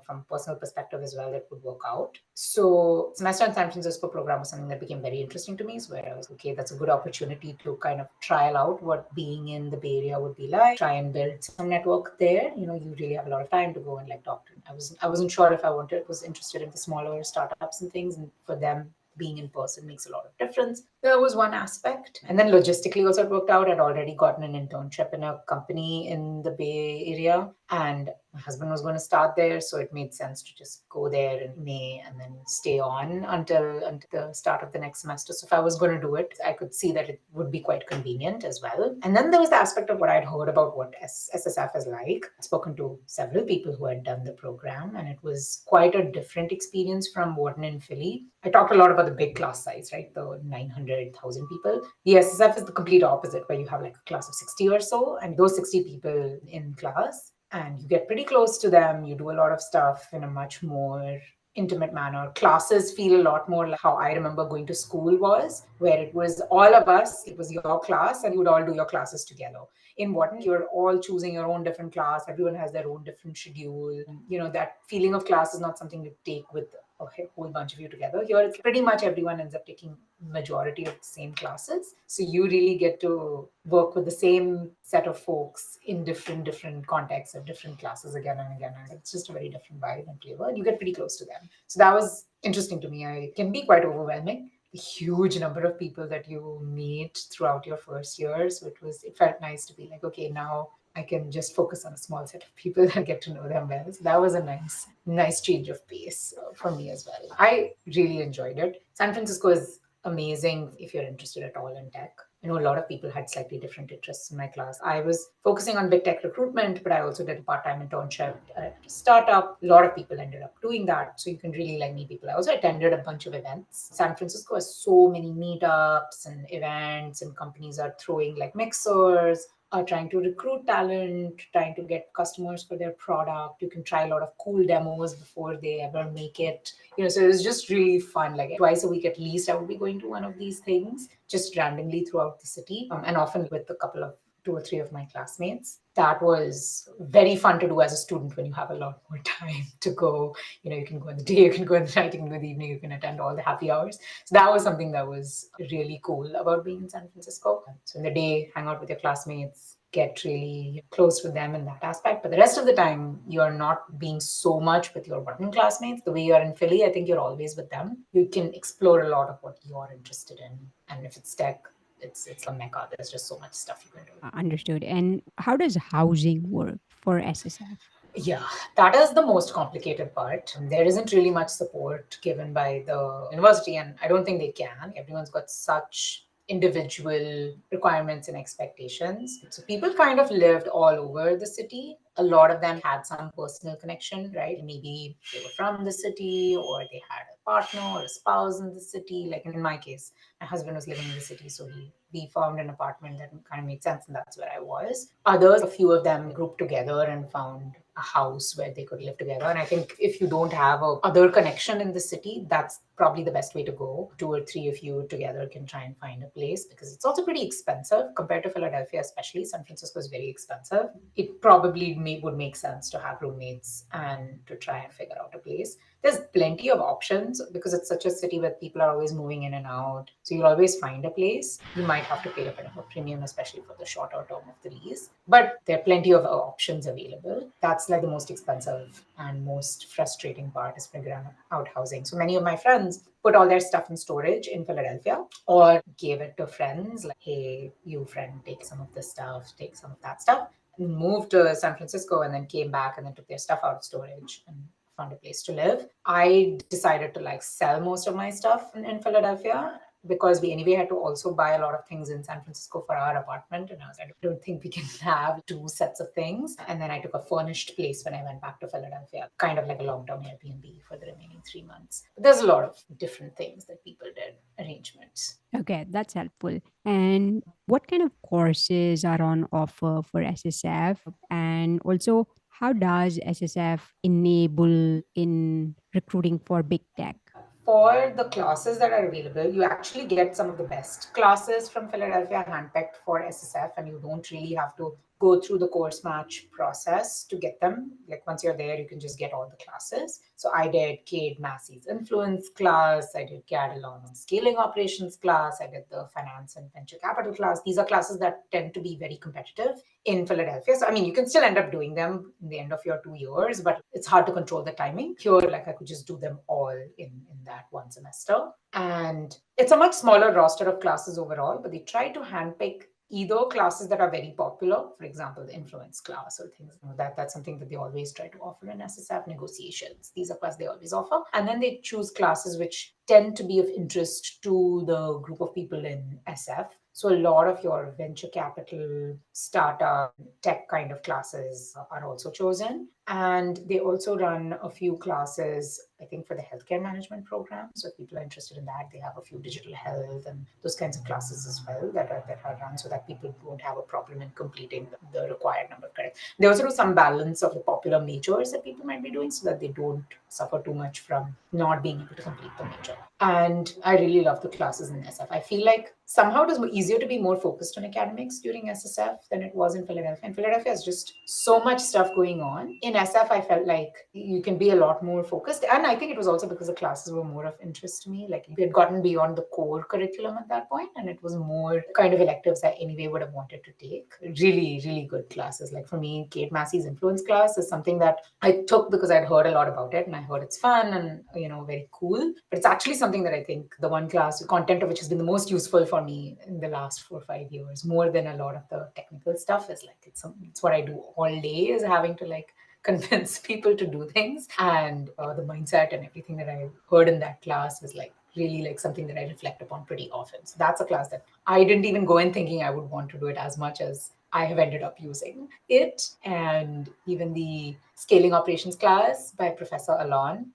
from personal perspective as well, it would work out. So semester in San Francisco program was something that became very interesting to me. So where I was, okay, that's a good opportunity to kind of trial out what being in the Bay Area would be like, try and build some network there. You really have a lot of time to go and like talk to. I wasn't sure if I was interested in the smaller startups and things, and for them, being in person makes a lot of difference. There was one aspect. And then logistically also it worked out. I'd already gotten an internship in a company in the Bay Area, and my husband was going to start there. So it made sense to just go there in May and then stay on until the start of the next semester. So if I was going to do it, I could see that it would be quite convenient as well. And then there was the aspect of what I'd heard about what SSF is like. I'd spoken to several people who had done the program, and it was quite a different experience from Wharton in Philly. I talked a lot about the big class size, right? The 900,000 people. The SSF is the complete opposite, where you have like a class of 60 or so, and those 60 people in class, and you get pretty close to them. You do a lot of stuff in a much more intimate manner. Classes feel a lot more like how I remember going to school was, where it was all of us, it was your class, and you would all do your classes together. In Wharton, you're all choosing your own different class. Everyone has their own different schedule. That feeling of class is not something you take with a whole bunch of you together. Here, it's pretty much everyone ends up taking majority of the same classes. So you really get to work with the same set of folks in different contexts of different classes again and again. And it's just a very different vibe and flavor, and you get pretty close to them. So that was interesting to me. It can be quite overwhelming. The huge number of people that you meet throughout your first years, it felt nice to be like, okay, now I can just focus on a small set of people and get to know them well. So that was a nice change of pace for me as well. I really enjoyed it. San Francisco is amazing if you're interested at all in tech. I know a lot of people had slightly different interests in my class. I was focusing on big tech recruitment, but I also did a part-time internship at a startup. A lot of people ended up doing that. So you can really meet people. I also attended a bunch of events. San Francisco has so many meetups and events, and companies are throwing like mixers are trying to recruit talent, trying to get customers for their product. You can try a lot of cool demos before they ever make it. So it was just really fun. Like twice a week at least, I would be going to one of these things just randomly throughout the city, and often with a couple of 2 or 3 of my classmates. That was very fun to do as a student when you have a lot more time to go. You can go in the day, you can go in the night, you can go in the evening, you can attend all the happy hours. So that was something that was really cool about being in San Francisco. So in the day, hang out with your classmates, get really close with them in that aspect. But the rest of the time, you're not being so much with your Wharton classmates. The way you're in Philly, I think you're always with them. You can explore a lot of what you're interested in. And if it's tech, it's a mecca. There's just so much stuff you can do. Understood. And how does housing work for SSF? Yeah, that is the most complicated part. There isn't really much support given by the university, and I don't think they can. Everyone's got such individual requirements and expectations. So people kind of lived all over the city. A lot of them had some personal connection, right? Maybe they were from the city or they had a partner or a spouse in the city. Like in my case, my husband was living in the city, so we found an apartment that kind of made sense, and that's where I was. Others, a few of them grouped together and found a house where they could live together. And I think if you don't have a other connection in the city, that's probably the best way to go. 2 or 3 of you together can try and find a place, because it's also pretty expensive compared to Philadelphia, especially. San Francisco is very expensive. It probably would make sense to have roommates and to try and figure out a place. There's plenty of options because it's such a city where people are always moving in and out. So you'll always find a place. You might have to pay a bit of a premium, especially for the shorter term of the lease. But there are plenty of options available. That's like the most expensive and most frustrating part, is figuring out housing. So many of my friends put all their stuff in storage in Philadelphia or gave it to friends. Like, hey, you friend, take some of this stuff, take some of that stuff. And moved to San Francisco and then came back and then took their stuff out of storage and found a place to live. I decided to sell most of my stuff in Philadelphia, because we anyway had to also buy a lot of things in San Francisco for our apartment. And I was like, I don't think we can have 2 sets of things. And then I took a furnished place when I went back to Philadelphia, kind of like a long-term Airbnb for the remaining 3 months. But there's a lot of different things that people did, arrangements. Okay, that's helpful. And what kind of courses are on offer for SSF? And also, how does SSF enable in recruiting for big tech? For the classes that are available, you actually get some of the best classes from Philadelphia handpicked for SSF, and you don't really have to go through the course match process to get them. Like once you're there, you can just get all the classes. So I did Cade Massey's influence class, I did Gad Alon's scaling operations class, I did the finance and venture capital class. These are classes that tend to be very competitive in Philadelphia. So, I mean, you can still end up doing them in the end of your 2 years, but it's hard to control the timing. Here, I could just do them all in that one semester. And it's a much smaller roster of classes overall, but they try to handpick either classes that are very popular, for example, the influence class or things that's something that they always try to offer in SSF. Negotiations, these are classes they always offer. And then they choose classes which tend to be of interest to the group of people in SF. So a lot of your venture capital, startup, tech kind of classes are also chosen. And they also run a few classes, I think, for the healthcare management program. So if people are interested in that, they have a few digital health and those kinds of classes as well that are run, so that people won't have a problem in completing the required number of credits. They also do some balance of the popular majors that people might be doing, so that they don't suffer too much from not being able to complete the major. And I really love the classes in SF. I feel like somehow it was easier to be more focused on academics during SSF than it was in Philadelphia. In Philadelphia, there's just so much stuff going on. In SF, I felt like you can be a lot more focused. And I think it was also because the classes were more of interest to me. Like we had gotten beyond the core curriculum at that point, and it was more kind of electives I anyway would have wanted to take. Really, really good classes. Like for me, Cade Massey's influence class is something that I took because I'd heard a lot about it and I heard it's fun and, very cool. But it's actually something that I think the one class, content of which has been the most useful for me in the last 4 or 5 years, more than a lot of the technical stuff, is it's what I do all day, is having to convince people to do things. And the mindset and everything that I heard in that class was really something that I reflect upon pretty often. So that's a class that I didn't even go in thinking I would want to do it as much as I have ended up using it. And even the scaling operations class by Professor Alon,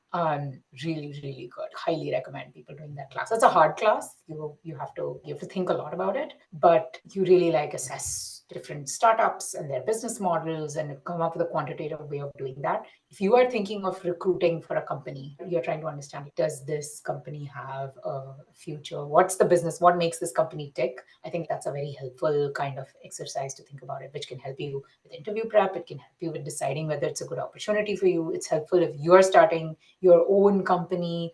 really, really good. Highly recommend people doing that class. It's a hard class. You have to think a lot about it, but you really assess different startups and their business models and come up with a quantitative way of doing that. If you are thinking of recruiting for a company, you're trying to understand, does this company have a future? What's the business? What makes this company tick? I think that's a very helpful kind of exercise to think about it, which can help you with interview prep. It can help you with deciding whether it's a good opportunity for you. It's helpful if you're starting your own company.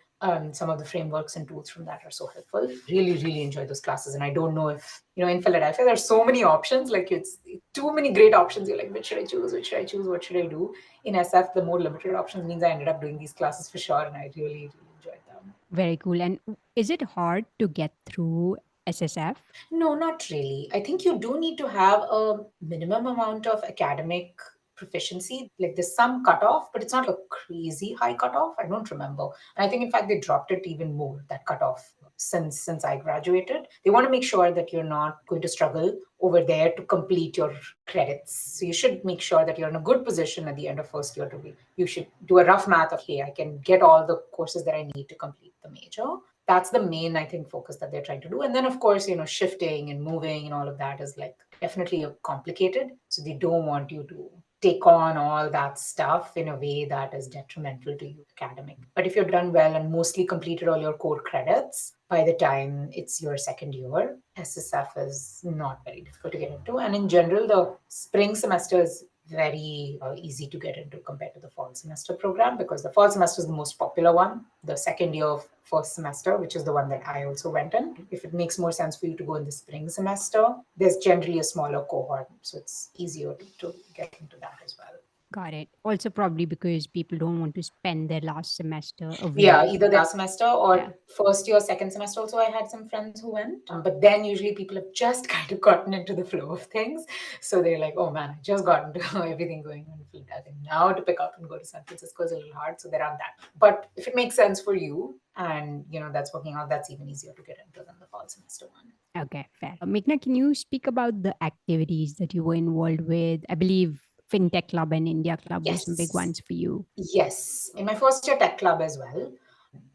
Some of the frameworks and tools from that are so helpful. Really, really enjoy those classes. And I don't know if, in Philadelphia, there's so many options. Like it's too many great options. You're like, which should I choose? Which should I choose? What should I do? In SF, the more limited options means I ended up doing these classes for sure. And I really, really enjoyed them. Very cool. And is it hard to get through SSF? No, not really. I think you do need to have a minimum amount of academic proficiency. Like there's some cutoff, but it's not a crazy high cutoff. I don't remember. And I think in fact they dropped it even more, that cutoff, since I graduated. They want to make sure that you're not going to struggle over there to complete your credits. So you should make sure that you're in a good position at the end of first year to be. You should do a rough math of, hey, I can get all the courses that I need to complete the major. That's the main, I think, focus that they're trying to do. And then, of course, shifting and moving and all of that is like definitely complicated. So they don't want you to take on all that stuff in a way that is detrimental to you academic. But if you're done well and mostly completed all your core credits by the time it's your second year, SSF is not very difficult to get into. And in general, the spring semester is very easy to get into compared to the fall semester program, because the fall semester is the most popular one. The second year of first semester, which is the one that I also went in, if it makes more sense for you to go in the spring semester, there's generally a smaller cohort, so it's easier to get into that as well. Got it. Also, probably because people don't want to spend their last semester away. Yeah, either the last semester or first year, second semester. Also, I had some friends who went, but then usually people have just kind of gotten into the flow of things. So they're like, oh man, I just got into everything going on in Philadelphia. Now to pick up and go to San Francisco is a little hard. So they're on that. But if it makes sense for you and, that's working out, that's even easier to get into than the fall semester one. Okay, fair. Meghna, can you speak about the activities that you were involved with? I believe Fintech Club and India Club were some big ones for you. Yes. In my first year, Tech Club as well.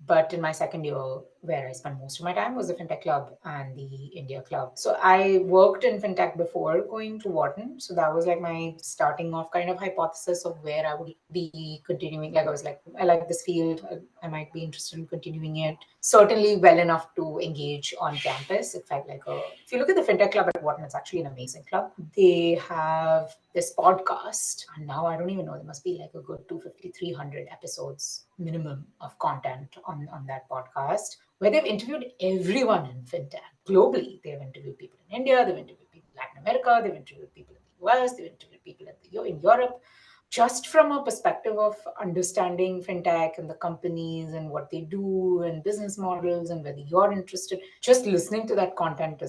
But in my second year, where I spent most of my time was the Fintech Club and the India Club. So I worked in Fintech before going to Wharton. So that was like my starting off kind of hypothesis of where I would be continuing. Like I was like, I like this field. I might be interested in continuing it. Certainly well enough to engage on campus. It felt like if you look at the Fintech Club at Wharton, it's actually an amazing club. They have this podcast. And now I don't even know, there must be like a good 250, 300 episodes minimum of content on that podcast, where they've interviewed everyone in fintech globally. They've interviewed people in India, they've interviewed people in Latin America, they've interviewed people in the US, they've interviewed people in Europe, just from a perspective of understanding fintech and the companies and what they do and business models and whether you're interested. Just listening to that content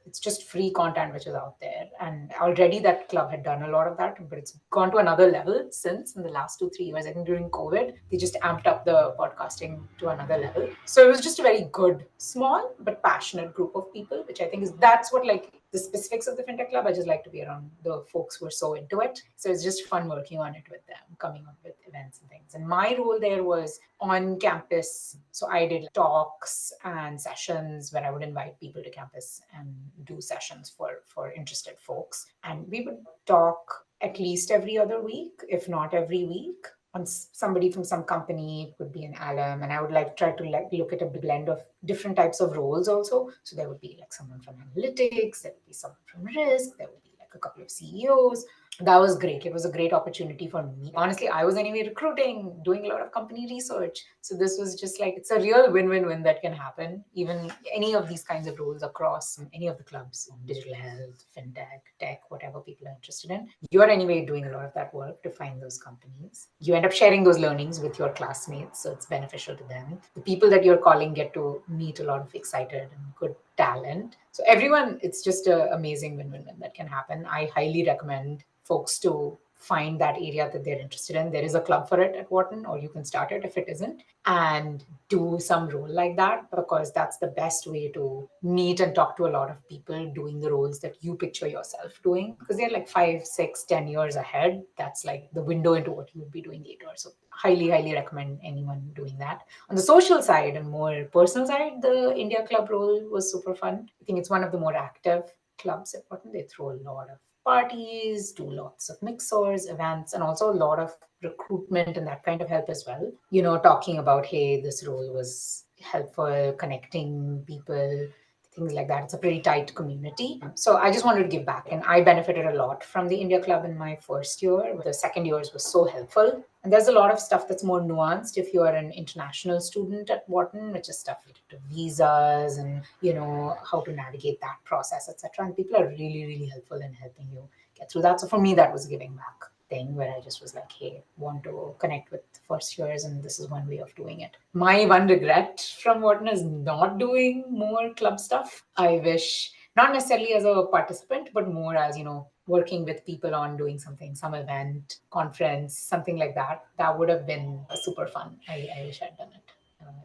it's just free content which is out there. And already that club had done a lot of that, but it's gone to another level since in the last 2-3 years. I think during COVID, they just amped up the podcasting to another level. So it was just a very good, small, but passionate group of people, which I think that's what, like, the specifics of the Fintech Club. I just like to be around the folks who are so into it. So it's just fun working on it with them, coming up with events and things. And my role there was on campus. So I did talks and sessions where I would invite people to campus and do sessions for interested folks. And we would talk at least every other week, if not every week, on somebody from some company. It would be an alum, and I would try to look at a blend of different types of roles also. So there would be like someone from analytics, there would be someone from risk, there would be like a couple of CEOs. That was great. It was a great opportunity for me. Honestly, I was anyway recruiting, doing a lot of company research. So this was just like, it's a real win-win-win that can happen. Even any of these kinds of roles across any of the clubs, digital health, fintech, tech, whatever people are interested in. You're anyway doing a lot of that work to find those companies. You end up sharing those learnings with your classmates, so it's beneficial to them. The people that you're calling get to meet a lot of excited and good talent. So everyone, it's just an amazing win-win-win that can happen. I highly recommend folks to find that area that they're interested in. There is a club for it at Wharton, or you can start it if it isn't, and do some role like that, because that's the best way to meet and talk to a lot of people doing the roles that you picture yourself doing, because they're like 5, 6, 10 years ahead. That's like the window into what you would be doing later. So highly, highly recommend anyone doing that. On the social side and more personal side, the India Club role was super fun. I think it's one of the more active clubs at Wharton. They throw a lot of parties, do lots of mixers, events, and also a lot of recruitment and that kind of help as well. Talking about, hey, this role was helpful, connecting people, things like that. It's a pretty tight community. So I just wanted to give back. And I benefited a lot from the India Club in my first year. The second years was so helpful. And there's a lot of stuff that's more nuanced if you are an international student at Wharton, which is stuff related to visas and, how to navigate that process, etc. And people are really, really helpful in helping you get through that. So for me, that was giving back thing where I just was like, hey, want to connect with first years, and this is one way of doing it. My one regret from Wharton is not doing more club stuff. I wish, not necessarily as a participant, but more as, working with people on doing something, some event, conference, something like that. That would have been super fun. I wish I'd done it.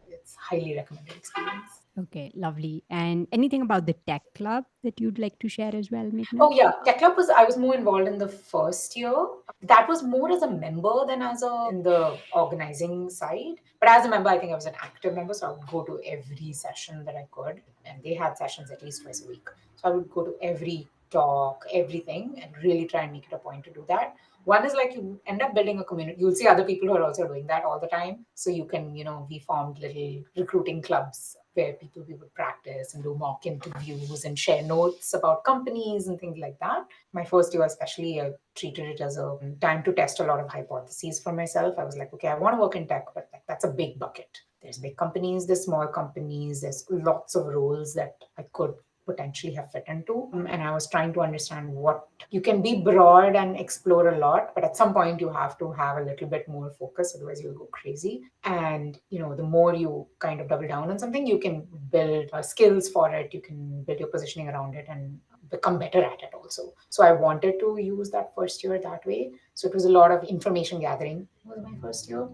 It's highly recommended experience. Okay, lovely. And anything about the tech club that you'd like to share as well, Meghna? Oh yeah, Tech Club I was more involved in the first year. That was more as a member than in the organizing side. But as a member, I think I was an active member, so I would go to every session that I could, and they had sessions at least twice a week. So I would go to every talk, everything, and really try and make it a point to do that. One is like you end up building a community. You'll see other people who are also doing that all the time. So you can, we formed little recruiting clubs where we would practice and do mock interviews and share notes about companies and things like that. My first year especially, I treated it as a time to test a lot of hypotheses for myself. I was like, okay, I want to work in tech, but that's a big bucket. There's big companies, there's small companies, there's lots of roles that I could potentially have fit into. And I was trying to understand what you can be broad and explore a lot, but at some point you have to have a little bit more focus, otherwise you'll go crazy. And the more you kind of double down on something, you can build skills for it, you can build your positioning around it and become better at it also. So I wanted to use that first year that way. So it was a lot of information gathering was my first year.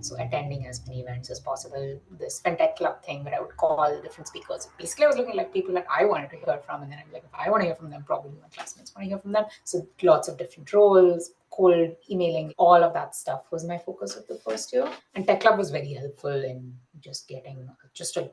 So attending as many events as possible. This fintech club thing where I would call different speakers. Basically, I was looking like people that I wanted to hear from, and then I'm like, if I want to hear from them, probably my classmates want to hear from them. So lots of different roles, cold emailing, all of that stuff was my focus of the first year. And tech club was very helpful in just getting just a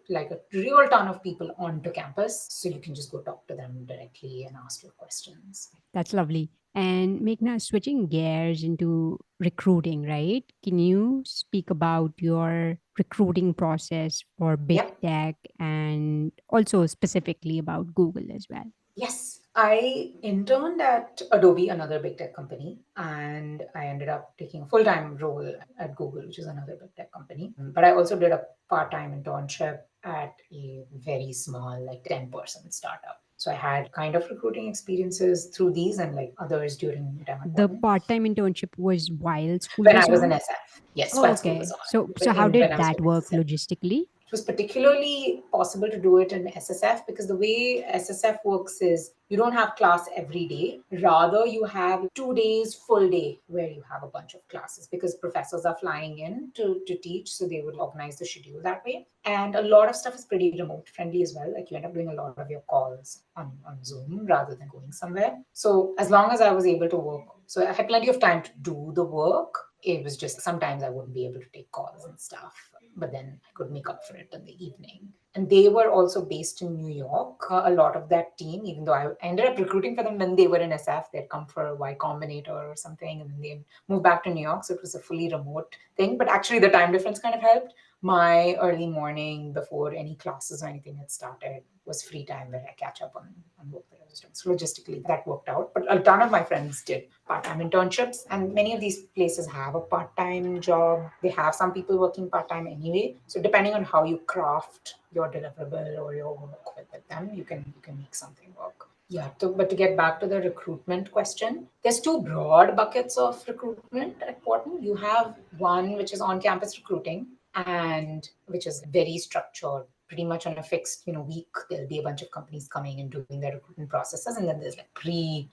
like a real ton of people onto campus, so you can just go talk to them directly and ask your questions. That's lovely. And Meghna, switching gears into recruiting, right? Can you speak about your recruiting process for big tech and also specifically about Google as well? Yes, I interned at Adobe, another big tech company, and I ended up taking a full-time role at Google, which is another big tech company. But I also did a part-time internship at a very small, like 10-person startup. So I had kind of recruiting experiences through these and like others during my time at The Wharton. part-time internship was while school When was I was in on? SF. Yes, Oh, when school was okay. on. So how When did I was that doing work SSF. logistically? It was particularly possible to do it in SSF because the way SSF works is you don't have class every day. Rather, you have 2 days full day where you have a bunch of classes because professors are flying in to teach. So they would organize the schedule that way. And a lot of stuff is pretty remote friendly as well. Like you end up doing a lot of your calls on Zoom rather than going somewhere. So as long as I was able to work, so I had plenty of time to do the work. It was just sometimes I wouldn't be able to take calls and stuff, but then I could make up for it in the evening. And they were also based in New York. A lot of that team, even though I ended up recruiting for them when they were in SF, they'd come for a Y Combinator or something, and then they moved back to New York. So it was a fully remote thing. But actually, the time difference kind of helped. My early morning before any classes or anything had started was free time where I catch up on work that I was doing. So logistically, that worked out. But a ton of my friends did part-time internships, and many of these places have a part-time job. They have some people working part-time anyway. So depending on how you craft your deliverable or your work with them, you can make something work. Yeah, but to get back to the recruitment question, there's two broad buckets of recruitment at Wharton. You have one which is on-campus recruiting, and which is very structured, pretty much on a fixed week. There'll be a bunch of companies coming and doing their recruitment processes, and then there's like pre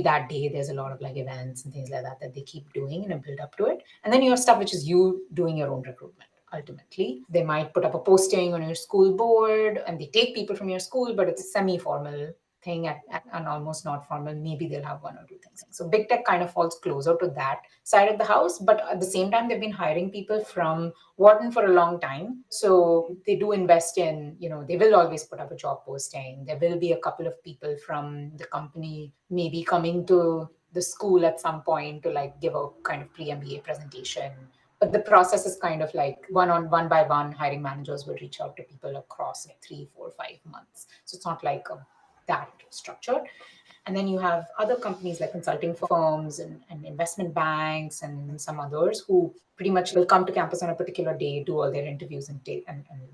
that day, there's a lot of like events and things like that they keep doing and build up to it. And then you have stuff which is you doing your own recruitment. Ultimately, they might put up a posting on your school board and they take people from your school, but it's a semi-formal thing at an almost not formal, maybe they'll have one or two things. So big tech kind of falls closer to that side of the house, but at the same time, they've been hiring people from Wharton for a long time. So they do invest in, they will always put up a job posting. There will be a couple of people from the company maybe coming to the school at some point to like give a kind of pre-MBA presentation. But the process is kind of like one by one, hiring managers will reach out to people across like 3, 4, 5 months. So it's not like that structured. And then you have other companies like consulting firms and investment banks and some others who pretty much will come to campus on a particular day, do all their interviews and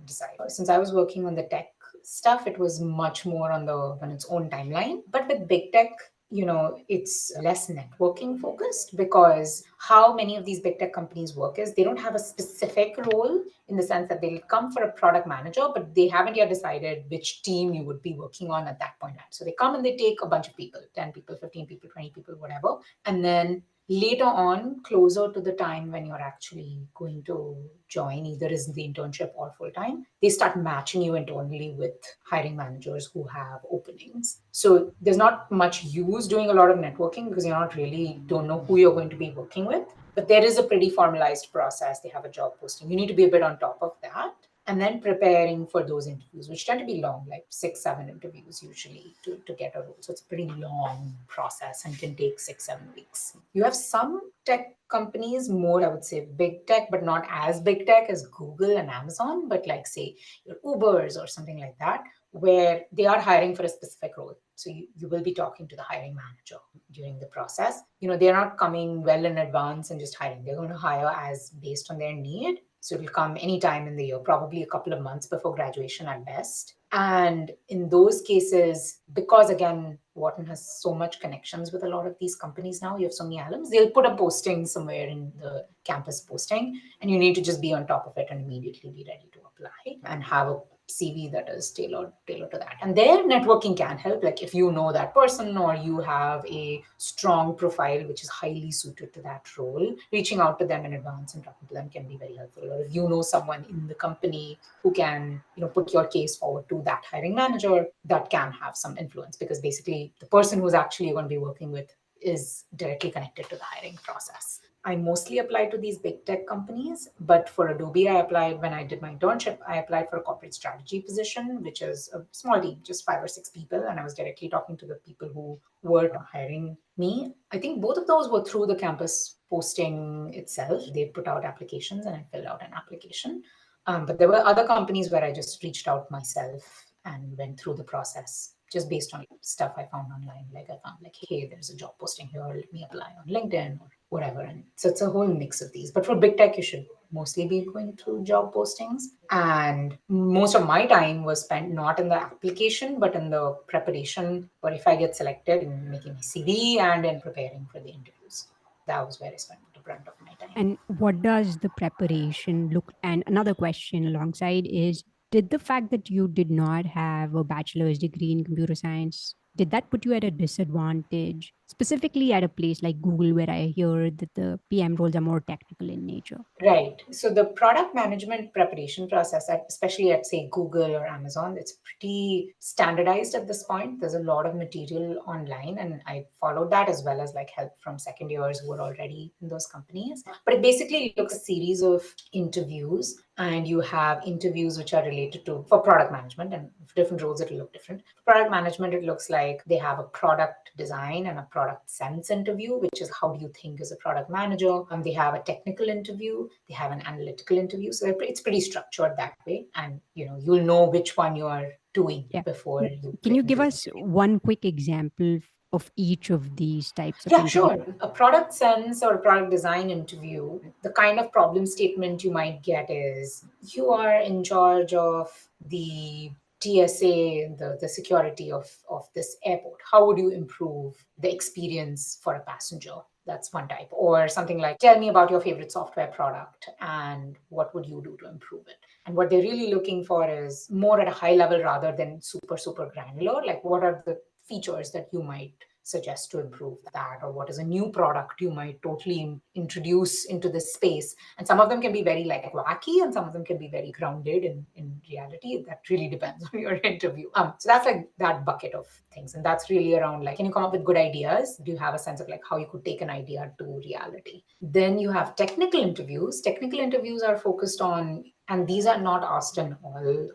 decide. Since I was working on the tech stuff, it was much more on its own timeline. But with big tech, it's less networking focused, because how many of these big tech companies work is they don't have a specific role, in the sense that they'll come for a product manager, but they haven't yet decided which team you would be working on at that point. So they come and they take a bunch of people, 10 people, 15 people, 20 people, whatever. And then later on, closer to the time when you're actually going to join, either as the internship or full time, they start matching you internally with hiring managers who have openings. So there's not much use doing a lot of networking, because don't know who you're going to be working with. But there is a pretty formalized process. They have a job posting. You need to be a bit on top of that. And then preparing for those interviews, which tend to be long, like 6, 7 interviews usually to get a role. So it's a pretty long process and can take 6, 7 weeks. You have some tech companies, more, I would say, big tech, but not as big tech as Google and Amazon, but like, say, your Ubers or something like that, where they are hiring for a specific role. So you will be talking to the hiring manager during the process. They're not coming well in advance and just hiring. They're going to hire as based on their need. So it'll come anytime in the year, probably a couple of months before graduation at best. And in those cases, because again, Wharton has so much connections with a lot of these companies now, you have so many alums, they'll put a posting somewhere in the campus posting, and you need to just be on top of it and immediately be ready to apply and have a CV that is tailored to that. And their networking can help. Like if you know that person or you have a strong profile which is highly suited to that role, reaching out to them in advance and talking to them can be very helpful. Or if you know someone in the company who can, put your case forward to that hiring manager, that can have some influence, because basically the person who's actually going to be working with is directly connected to the hiring process. I mostly applied to these big tech companies, but for Adobe, I applied when I did my internship. I applied for a corporate strategy position, which is a small team, just 5 or 6 people. And I was directly talking to the people who were hiring me. I think both of those were through the campus posting itself. They put out applications and I filled out an application. But there were other companies where I just reached out myself and went through the process just based on stuff I found online. Like I found like, hey, there's a job posting here, let me apply on LinkedIn or whatever. And so it's a whole mix of these. But for big tech, you should mostly be going through job postings. And most of my time was spent not in the application, but in the preparation, or if I get selected, in making my CV and in preparing for the interviews. That was where I spent the brunt of my time. And what does the preparation look? And another question alongside is, did the fact that you did not have a bachelor's degree in computer science, did that put you at a disadvantage, specifically at a place like Google, where I hear that the PM roles are more technical in nature? Right. So the product management preparation process, especially at, say, Google or Amazon, it's pretty standardized at this point. There's a lot of material online, and I followed that as well as like help from second years who are already in those companies. But it basically looks a series of interviews, and you have interviews which are related to, for product management, and for different roles it'll look different. For product management, it looks like they have a product design and a product sense interview, which is how do you think as a product manager. And they have a technical interview, they have an analytical interview. So it's pretty structured that way. And you'll know which one you are doing before you. Can you give us one quick example of each of these types of interviews? Sure. A product sense or product design interview, the kind of problem statement you might get is, you are in charge of the TSA, the security of this airport. How would you improve the experience for a passenger? That's one type. Or something like, tell me about your favorite software product and what would you do to improve it? And what they're really looking for is more at a high level rather than super, super granular. Like, what are the features that you might suggest to improve that, or what is a new product you might totally introduce into this space. And some of them can be very like wacky, and some of them can be very grounded in reality. That really depends on your interview. So that's like that bucket of things. And that's really around like, can you come up with good ideas? Do you have a sense of like how you could take an idea to reality? Then you have technical interviews. Technical interviews are focused on, and these are not asked in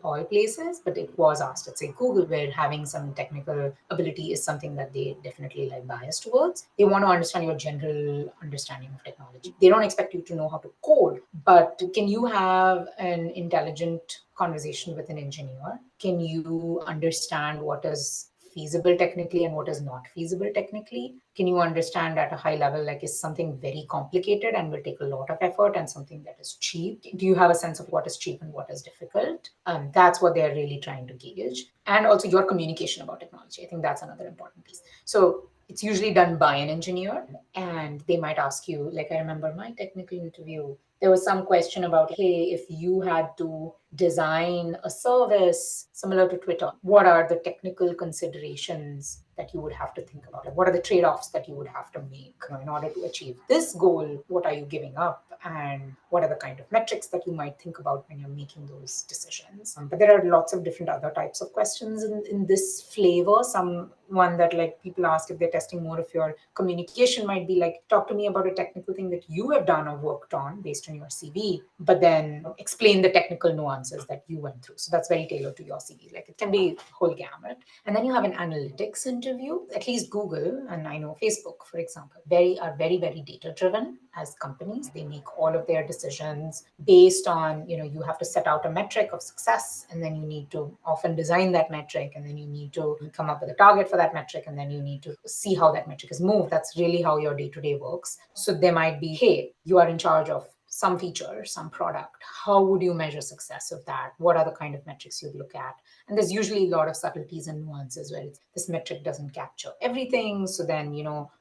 all places, but it was asked at, say, Google, where having some technical ability is something that they definitely like bias towards. They want to understand your general understanding of technology. They don't expect you to know how to code, but can you have an intelligent conversation with an engineer? Can you understand what is feasible technically and what is not feasible technically? Can you understand at a high level, like, is something very complicated and will take a lot of effort and something that is cheap? Do you have a sense of what is cheap and what is difficult? That's what they're really trying to gauge. And also your communication about technology. I think that's another important piece. So it's usually done by an engineer, and they might ask you, like, I remember my technical interview, there was some question about, hey, if you had to design a service similar to Twitter, what are the technical considerations that you would have to think about? Like, what are the trade-offs that you would have to make in order to achieve this goal? What are you giving up? And what are the kind of metrics that you might think about when you're making those decisions? But there are lots of different other types of questions in this flavor. Some one that like people ask if they're testing more of your communication might be like, talk to me about a technical thing that you have done or worked on based on your CV, but then explain the technical nuances that you went through. So that's very tailored to your CV. Like, it can be whole gamut. And then you have an analytics interview. At least Google, and I know Facebook, for example, are very, very data driven as companies. They make all of their decisions based on, you have to set out a metric of success, and then you need to often design that metric, and then you need to come up with a target for that metric, and then you need to see how that metric is moved. That's really how your day-to-day works. So there might be, hey, you are in charge of some feature, some product. How would you measure success of that? What are the kind of metrics you'd look at? And there's usually a lot of subtleties and nuances where this metric doesn't capture everything. So then,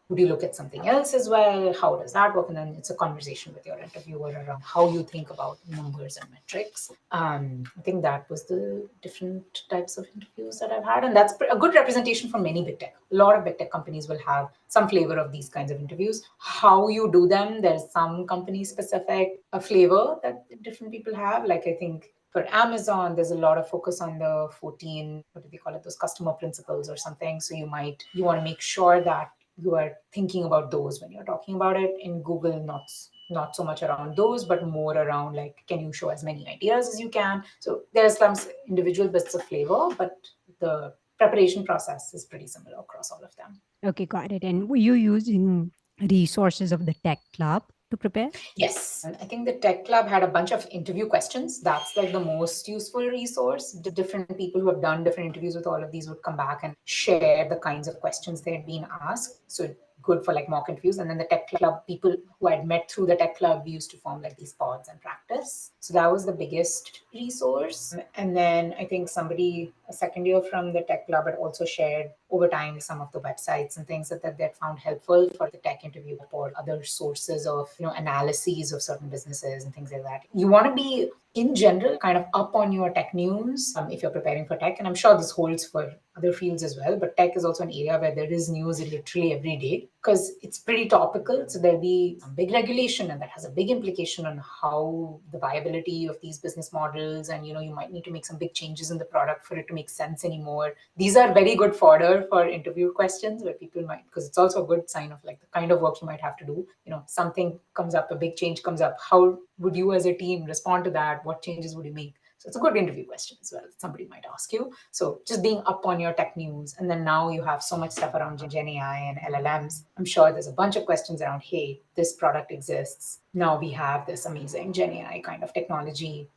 would you look at something else as well? How does that work? And then it's a conversation with your interviewer around how you think about numbers and metrics. I think that was the different types of interviews that I've had. And that's a good representation for many big tech. A lot of big tech companies will have some flavor of these kinds of interviews. How you do them, there's some company specific flavor that different people have. Like, I think for Amazon, there's a lot of focus on the 14, what do they call it, those customer principles or something. So you want to make sure that you are thinking about those when you're talking about it. In Google, not so much around those, but more around like, can you show as many ideas as you can? So there's some individual bits of flavor, but the preparation process is pretty similar across all of them. Okay, got it. And were you using resources of the tech club to prepare? Yes. And I think the Tech Club had a bunch of interview questions. That's like the most useful resource. Different people who have done different interviews with all of these would come back and share the kinds of questions they had been asked. So good for like mock interviews. And then the Tech Club, people who I'd met through the Tech Club, we used to form like these pods and practice. So that was the biggest resource. And then I think a second year from the Tech Club had also shared over time some of the websites and things that they found helpful for the tech interview, or other sources of analyses of certain businesses and things like that. You want to be, in general, kind of up on your tech news if you're preparing for tech. And I'm sure this holds for other fields as well, but tech is also an area where there is news literally every day because it's pretty topical. So there'll be some big regulation, and that has a big implication on how the viability of these business models, and you might need to make some big changes in the product for it to make sense anymore. These are very good fodder for interview questions where people might, because it's also a good sign of like the kind of work you might have to do. Something comes up, a big change comes up. How would you as a team respond to that? What changes would you make? So it's a good interview question as well. Somebody might ask you. So just being up on your tech news. And then now you have so much stuff around Gen AI and LLMs. I'm sure there's a bunch of questions around, hey, this product exists. Now we have this amazing Gen AI kind of technology.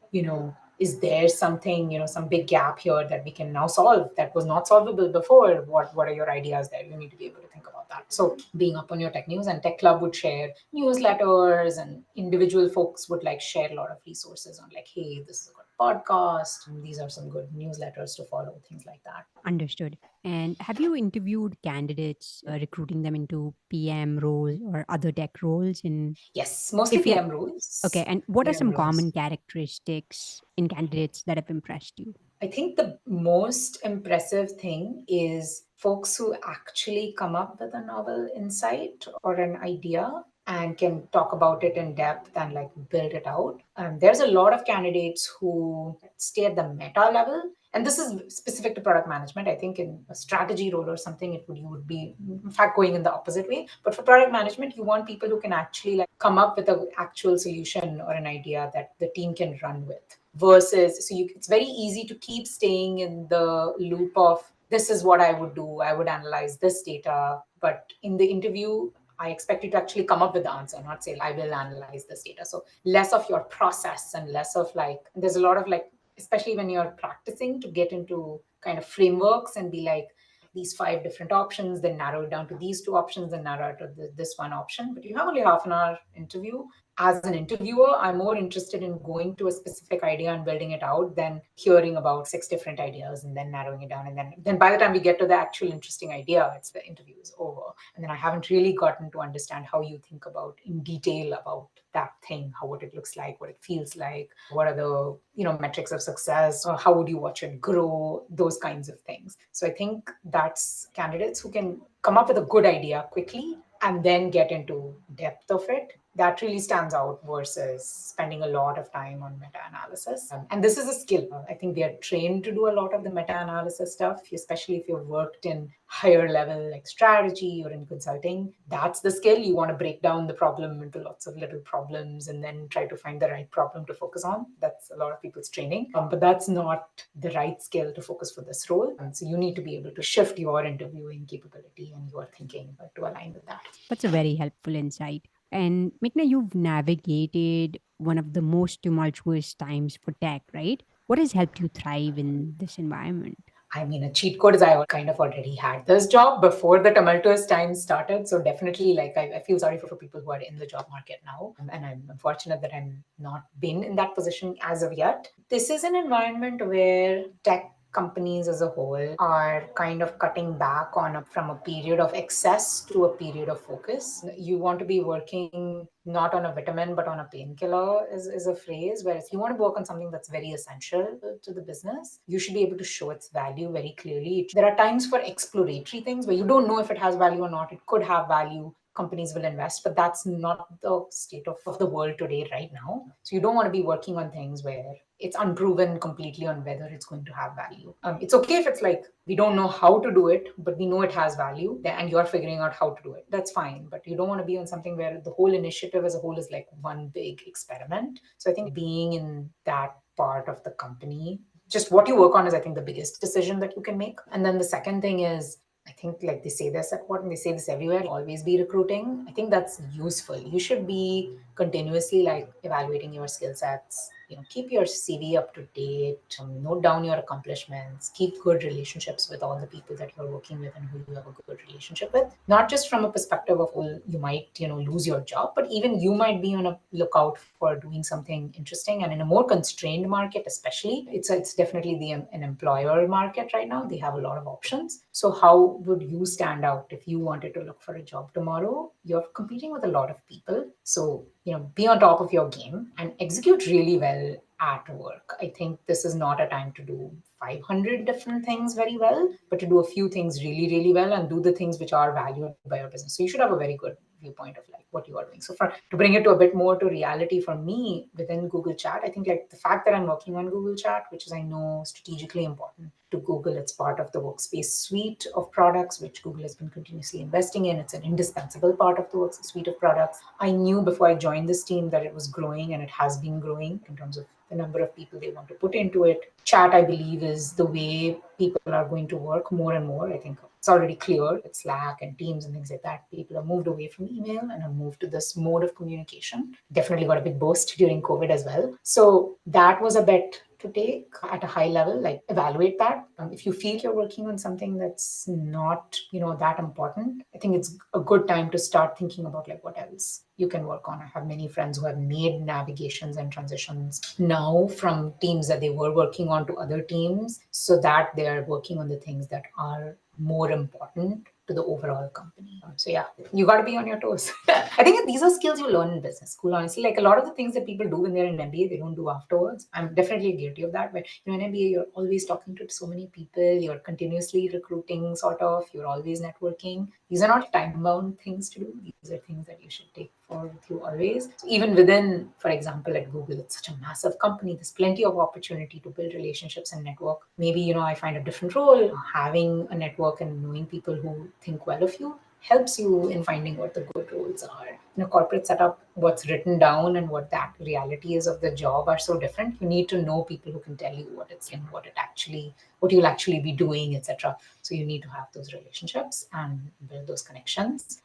Is there something, some big gap here that we can now solve that was not solvable before? What are your ideas there? You need to be able to think about that. So being up on your tech news, and Tech Club would share newsletters, and individual folks would like share a lot of resources on like, hey, this is a good podcast, and these are some good newsletters to follow, things like that. Understood. And have you interviewed candidates, recruiting them into PM roles or other tech roles? Yes, mostly PM roles. Okay, and what are PM some roles. common characteristics in candidates that have impressed you? I think the most impressive thing is folks who actually come up with a novel insight or an idea and can talk about it in depth and like build it out. There's a lot of candidates who stay at the meta level. And this is specific to product management. I think in a strategy role or something, you would be, in fact, going in the opposite way. But for product management, you want people who can actually like come up with an actual solution or an idea that the team can run with. Versus, it's very easy to keep staying in the loop of this is what I would do. I would analyze this data. But in the interview, I expect you to actually come up with the answer, not say, I will analyze this data. So less of your process and less of like, there's a lot of like, especially when you're practicing to get into kind of frameworks and be like, these 5 different options, then narrow it down to these 2 options and narrow it to this one option. But you have only half an hour interview. As an interviewer, I'm more interested in going to a specific idea and building it out than hearing about 6 different ideas and then narrowing it down. And then by the time we get to the actual interesting idea, it's the interview is over. And then I haven't really gotten to understand how you think about in detail about that thing, what it looks like, what it feels like, what are the metrics of success, or how would you watch it grow, those kinds of things. So I think that's candidates who can come up with a good idea quickly and then get into depth of it. That really stands out versus spending a lot of time on meta-analysis. And this is a skill. I think they are trained to do a lot of the meta-analysis stuff, especially if you've worked in higher level like strategy or in consulting. That's the skill. You want to break down the problem into lots of little problems and then try to find the right problem to focus on. That's a lot of people's training. But that's not the right skill to focus for this role. And so you need to be able to shift your interviewing capability and your thinking to align with that. That's a very helpful insight. And Meghna, you've navigated one of the most tumultuous times for tech, right? What has helped you thrive in this environment? I mean, a cheat code is I kind of already had this job before the tumultuous times started. So definitely, like, I feel sorry for people who are in the job market now. And I'm unfortunate that I'm not been in that position as of yet. This is an environment where tech companies as a whole are kind of cutting back from a period of excess to a period of focus. You want to be working not on a vitamin but on a painkiller is a phrase where if you want to work on something that's very essential to the business, you should be able to show its value very clearly. There are times for exploratory things where you don't know if it has value or not. It could have value. Companies will invest, but that's not the state of the world today right now. So you don't want to be working on things where it's unproven completely on whether it's going to have value. It's okay if it's like, we don't know how to do it, but we know it has value and you're figuring out how to do it. That's fine. But you don't want to be on something where the whole initiative as a whole is like one big experiment. So I think being in that part of the company, just what you work on is, I think, the biggest decision that you can make. And then the second thing is, I think like they say this at Wharton, they say this everywhere, always be recruiting. I think that's useful. You should be continuously like evaluating your skill sets, keep your CV up to date, note down your accomplishments, keep good relationships with all the people that you're working with and who you have a good relationship with. Not just from a perspective of, well, you might, lose your job, but even you might be on a lookout for doing something interesting. And in a more constrained market, especially, it's definitely an employer market right now. They have a lot of options. So how would you stand out if you wanted to look for a job tomorrow? You're competing with a lot of people. So, be on top of your game and execute really well at work. I think this is not a time to do 500 different things very well, but to do a few things really, really well and do the things which are valued by your business. So you should have a very good viewpoint of like what you are doing. So to bring it to a bit more to reality for me within Google Chat, I think like the fact that I'm working on Google Chat, which is, I know, strategically important to Google. It's part of the Workspace suite of products, which Google has been continuously investing in. It's an indispensable part of the Workspace suite of products. I knew before I joined this team that it was growing, and it has been growing in terms of the number of people they want to put into it. Chat, I believe, is the way people are going to work more and more. I think it's already clear with Slack and Teams and things like that. People have moved away from email and have moved to this mode of communication. Definitely got a big boost during COVID as well. So that was a bet to take at a high level, like evaluate that. If you feel you're working on something that's not, that important, I think it's a good time to start thinking about like what else you can work on. I have many friends who have made navigations and transitions now from teams that they were working on to other teams, so that they are working on the things that are more important to the overall company. So yeah, you got to be on your toes. I think these are skills you learn in business school, honestly. Like a lot of the things that people do when they're in MBA, they don't do afterwards. I'm definitely guilty of that. But in MBA, you're always talking to so many people. You're continuously recruiting, sort of. You're always networking. These are not time-bound things to do. These are things that you should take forward with you always. So even within, for example, at Google, it's such a massive company. There's plenty of opportunity to build relationships and network. Maybe, I find a different role. Having a network and knowing people who think well of you helps you in finding what the good roles are. In a corporate setup, what's written down and what that reality is of the job are so different. You need to know people who can tell you what it's in, what you'll actually be doing, etc. So you need to have those relationships and build those connections.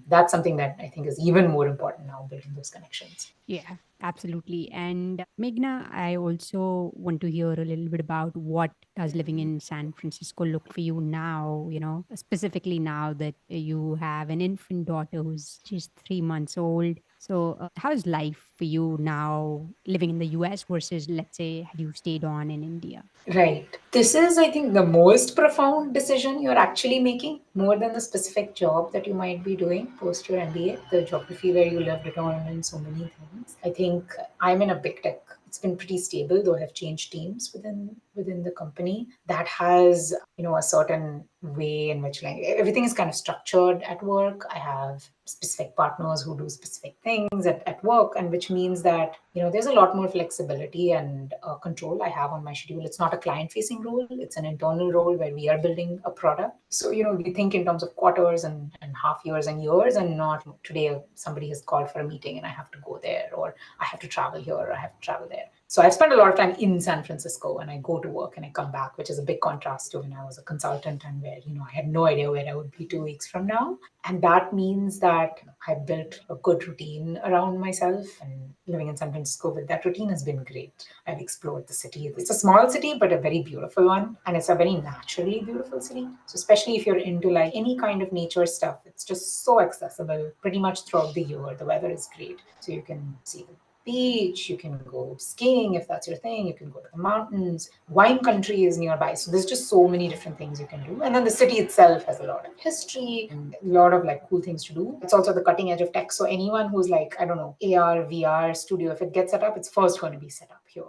That's something that I think is even more important now, building those connections. Yeah, absolutely. And Meghna, I also want to hear a little bit about what does living in San Francisco look for you now, specifically now that you have an infant daughter who's just 3 months old. So, how's life for you now living in the US versus, let's say, had you stayed on in India? Right. This is, I think, the most profound decision you're actually making, more than the specific job that you might be doing post your MBA, the geography where you lived it on, and so many things. I think I'm in a big tech. It's been pretty stable, though I have changed teams within the company. That has, a certain way in which like everything is kind of structured at work. I have specific partners who do specific things at work, and which means that there's a lot more flexibility and control I have on my schedule. It's not a client facing role, it's an internal role where we are building a product. So we think in terms of quarters and half years and years, and not today somebody has called for a meeting and I have to go there, or I have to travel here, or I have to travel there. So I've spent a lot of time in San Francisco, and I go to work and I come back, which is a big contrast to when I was a consultant and where I had no idea where I would be 2 weeks from now. And that means that I built a good routine around myself, and living in San Francisco with that routine has been great. I've explored the city. It's a small city, but a very beautiful one. And it's a very naturally beautiful city. So especially if you're into like any kind of nature stuff, it's just so accessible pretty much throughout the year. The weather is great. So you can see the beach, you can go skiing if that's your thing, you can go to the mountains. Wine country is nearby. So there's just so many different things you can do. And then the city itself has a lot of history and a lot of like cool things to do. It's also the cutting edge of tech. So anyone who's like, I don't know, AR, VR studio, if it gets set up, it's first going to be set up here.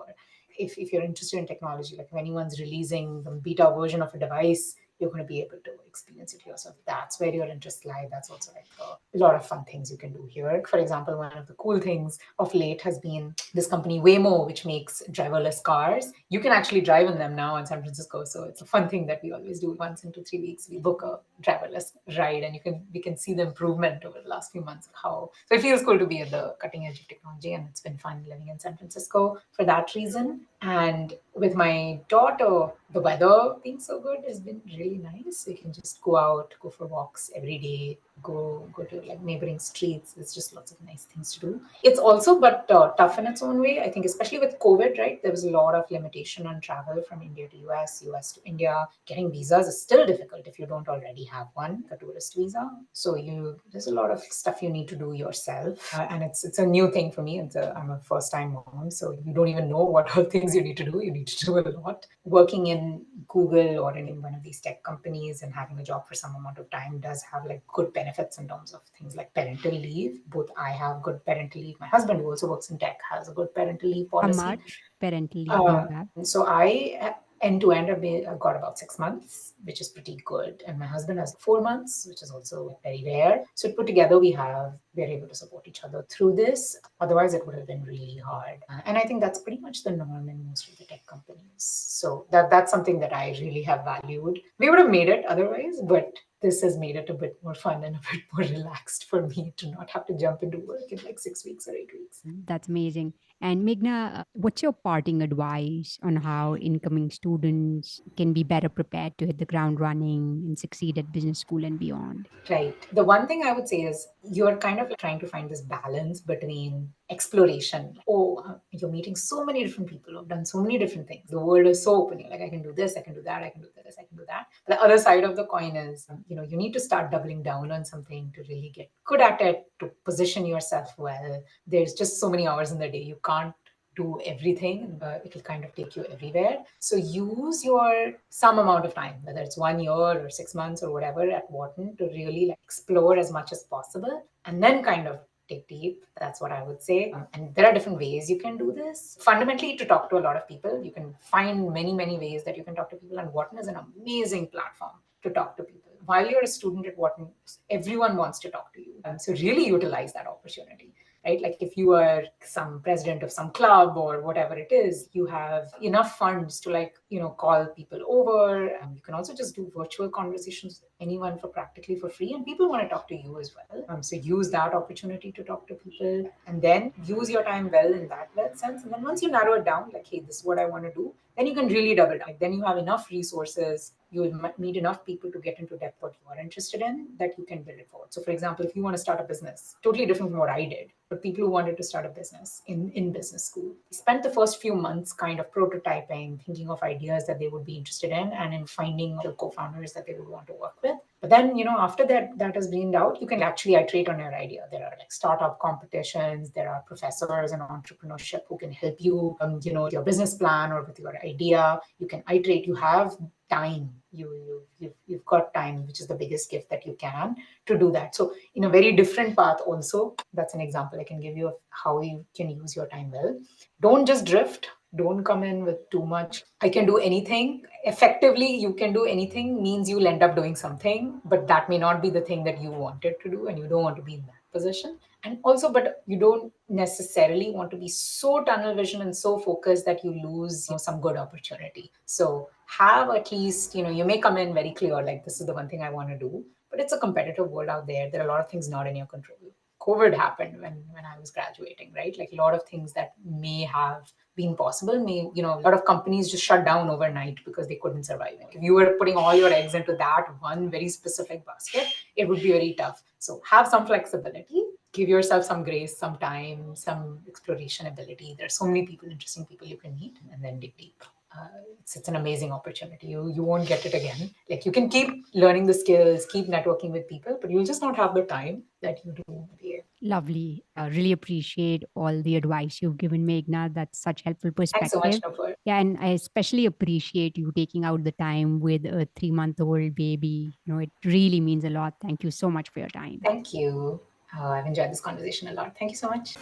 If you're interested in technology, like if anyone's releasing the beta version of a device, you're going to be able to experience it yourself. That's where your interest lies. That's also like a lot of fun things you can do here. For example, one of the cool things of late has been this company Waymo, which makes driverless cars. You can actually drive in them now in San Francisco. So it's a fun thing that we always do. Once in 2-3 weeks, we book a driverless ride, and we can see the improvement over the last few months of how. So it feels cool to be at the cutting edge of technology, and it's been fun living in San Francisco for that reason. And with my daughter, the weather being so good has been really nice. You can just go out, go for walks every day, go to like neighboring streets. There's just lots of nice things to do. It's also but tough in its own way. I think especially with COVID, right? There was a lot of limitation on travel from India to US, US to India. Getting visas is still difficult if you don't already have one, a tourist visa. So there's a lot of stuff you need to do yourself, and it's a new thing for me. I'm a first time mom, so you don't even know what all things you need to do. You need to do a lot. Working in Google or in one of these tech companies and having a job for some amount of time does have like good benefits in terms of things like parental leave. Both I have good parental leave. My husband, who also works in tech, has a good parental leave How policy. much parental leave do you have? So I end to end I've got about 6 months, which is pretty good. And my husband has 4 months, which is also very rare. So put together, we're able to support each other through this. Otherwise, it would have been really hard. And I think that's pretty much the norm in most of the tech companies. So that's something that I really have valued. We would have made it otherwise, but this has made it a bit more fun and a bit more relaxed for me to not have to jump into work in like 6 weeks or 8 weeks. That's amazing. And Meghna, what's your parting advice on how incoming students can be better prepared to hit the ground running and succeed at business school and beyond? Right. The one thing I would say is you're kind of trying to find this balance between exploration. You're meeting so many different people who've done so many different things. The world is so open. You're like, I can do this, I can do that, I can do this, I can do that. The other side of the coin is, you need to start doubling down on something to really get good at it, to position yourself well. There's just so many hours in the day. You can't do everything. It'll kind of take you everywhere. So use your some amount of time, whether it's 1 year or 6 months or whatever at Wharton, to really like explore as much as possible, and then kind of dig deep. That's what I would say. And there are different ways you can do this. Fundamentally, to talk to a lot of people, you can find many, many ways that you can talk to people, and Wharton is an amazing platform to talk to people. While you're a student at Wharton, everyone wants to talk to you. So really utilize that opportunity. Right? Like if you are some president of some club or whatever it is, you have enough funds to call people over. You can also just do virtual conversations with anyone for practically for free, and people want to talk to you as well. So use that opportunity to talk to people, and then use your time well in that sense. And then once you narrow it down, like, hey, this is what I want to do, then you can really double down. Then you have enough resources, you will meet enough people to get into depth what you are interested in, that you can build it forward. So for example, if you want to start a business, totally different from what I did, but people who wanted to start a business in business school spent the first few months kind of prototyping, thinking of ideas that they would be interested in, and in finding the co-founders that they would want to work with. But then, after that has been out, you can actually iterate on your idea. There are like startup competitions, there are professors in entrepreneurship who can help you, with your business plan or with your idea. You can iterate. You have time. You've got time, which is the biggest gift that you can to do that. So in a very different path also, that's an example I can give you of how you can use your time well. Don't just drift. Don't come in with too much, I can do anything. Effectively, you can do anything means you'll end up doing something, but that may not be the thing that you wanted to do, and you don't want to be in that position. And also, but you don't necessarily want to be so tunnel vision and so focused that you lose some good opportunity. So have at least, you may come in very clear, like, this is the one thing I want to do, but it's a competitive world out there. There are a lot of things not in your control. COVID happened when I was graduating, right? Like a lot of things that may have been possible, a lot of companies just shut down overnight because they couldn't survive. If you were putting all your eggs into that one very specific basket, it would be very tough. So have some flexibility, give yourself some grace, some time, some exploration ability. There's so many people, interesting people you can meet, and then dig deep. It's an amazing opportunity. You won't get it again. Like, you can keep learning the skills, keep networking with people, but you'll just not have the time that you do MBA. Lovely. Really appreciate all the advice you've given, Meghna. That's such helpful Thanks so much, perspective. Nupur. Yeah, and I especially appreciate you taking out the time with a 3-month-old baby. It really means a lot. Thank you so much for your time. Thank you. I've enjoyed this conversation a lot. Thank you so much.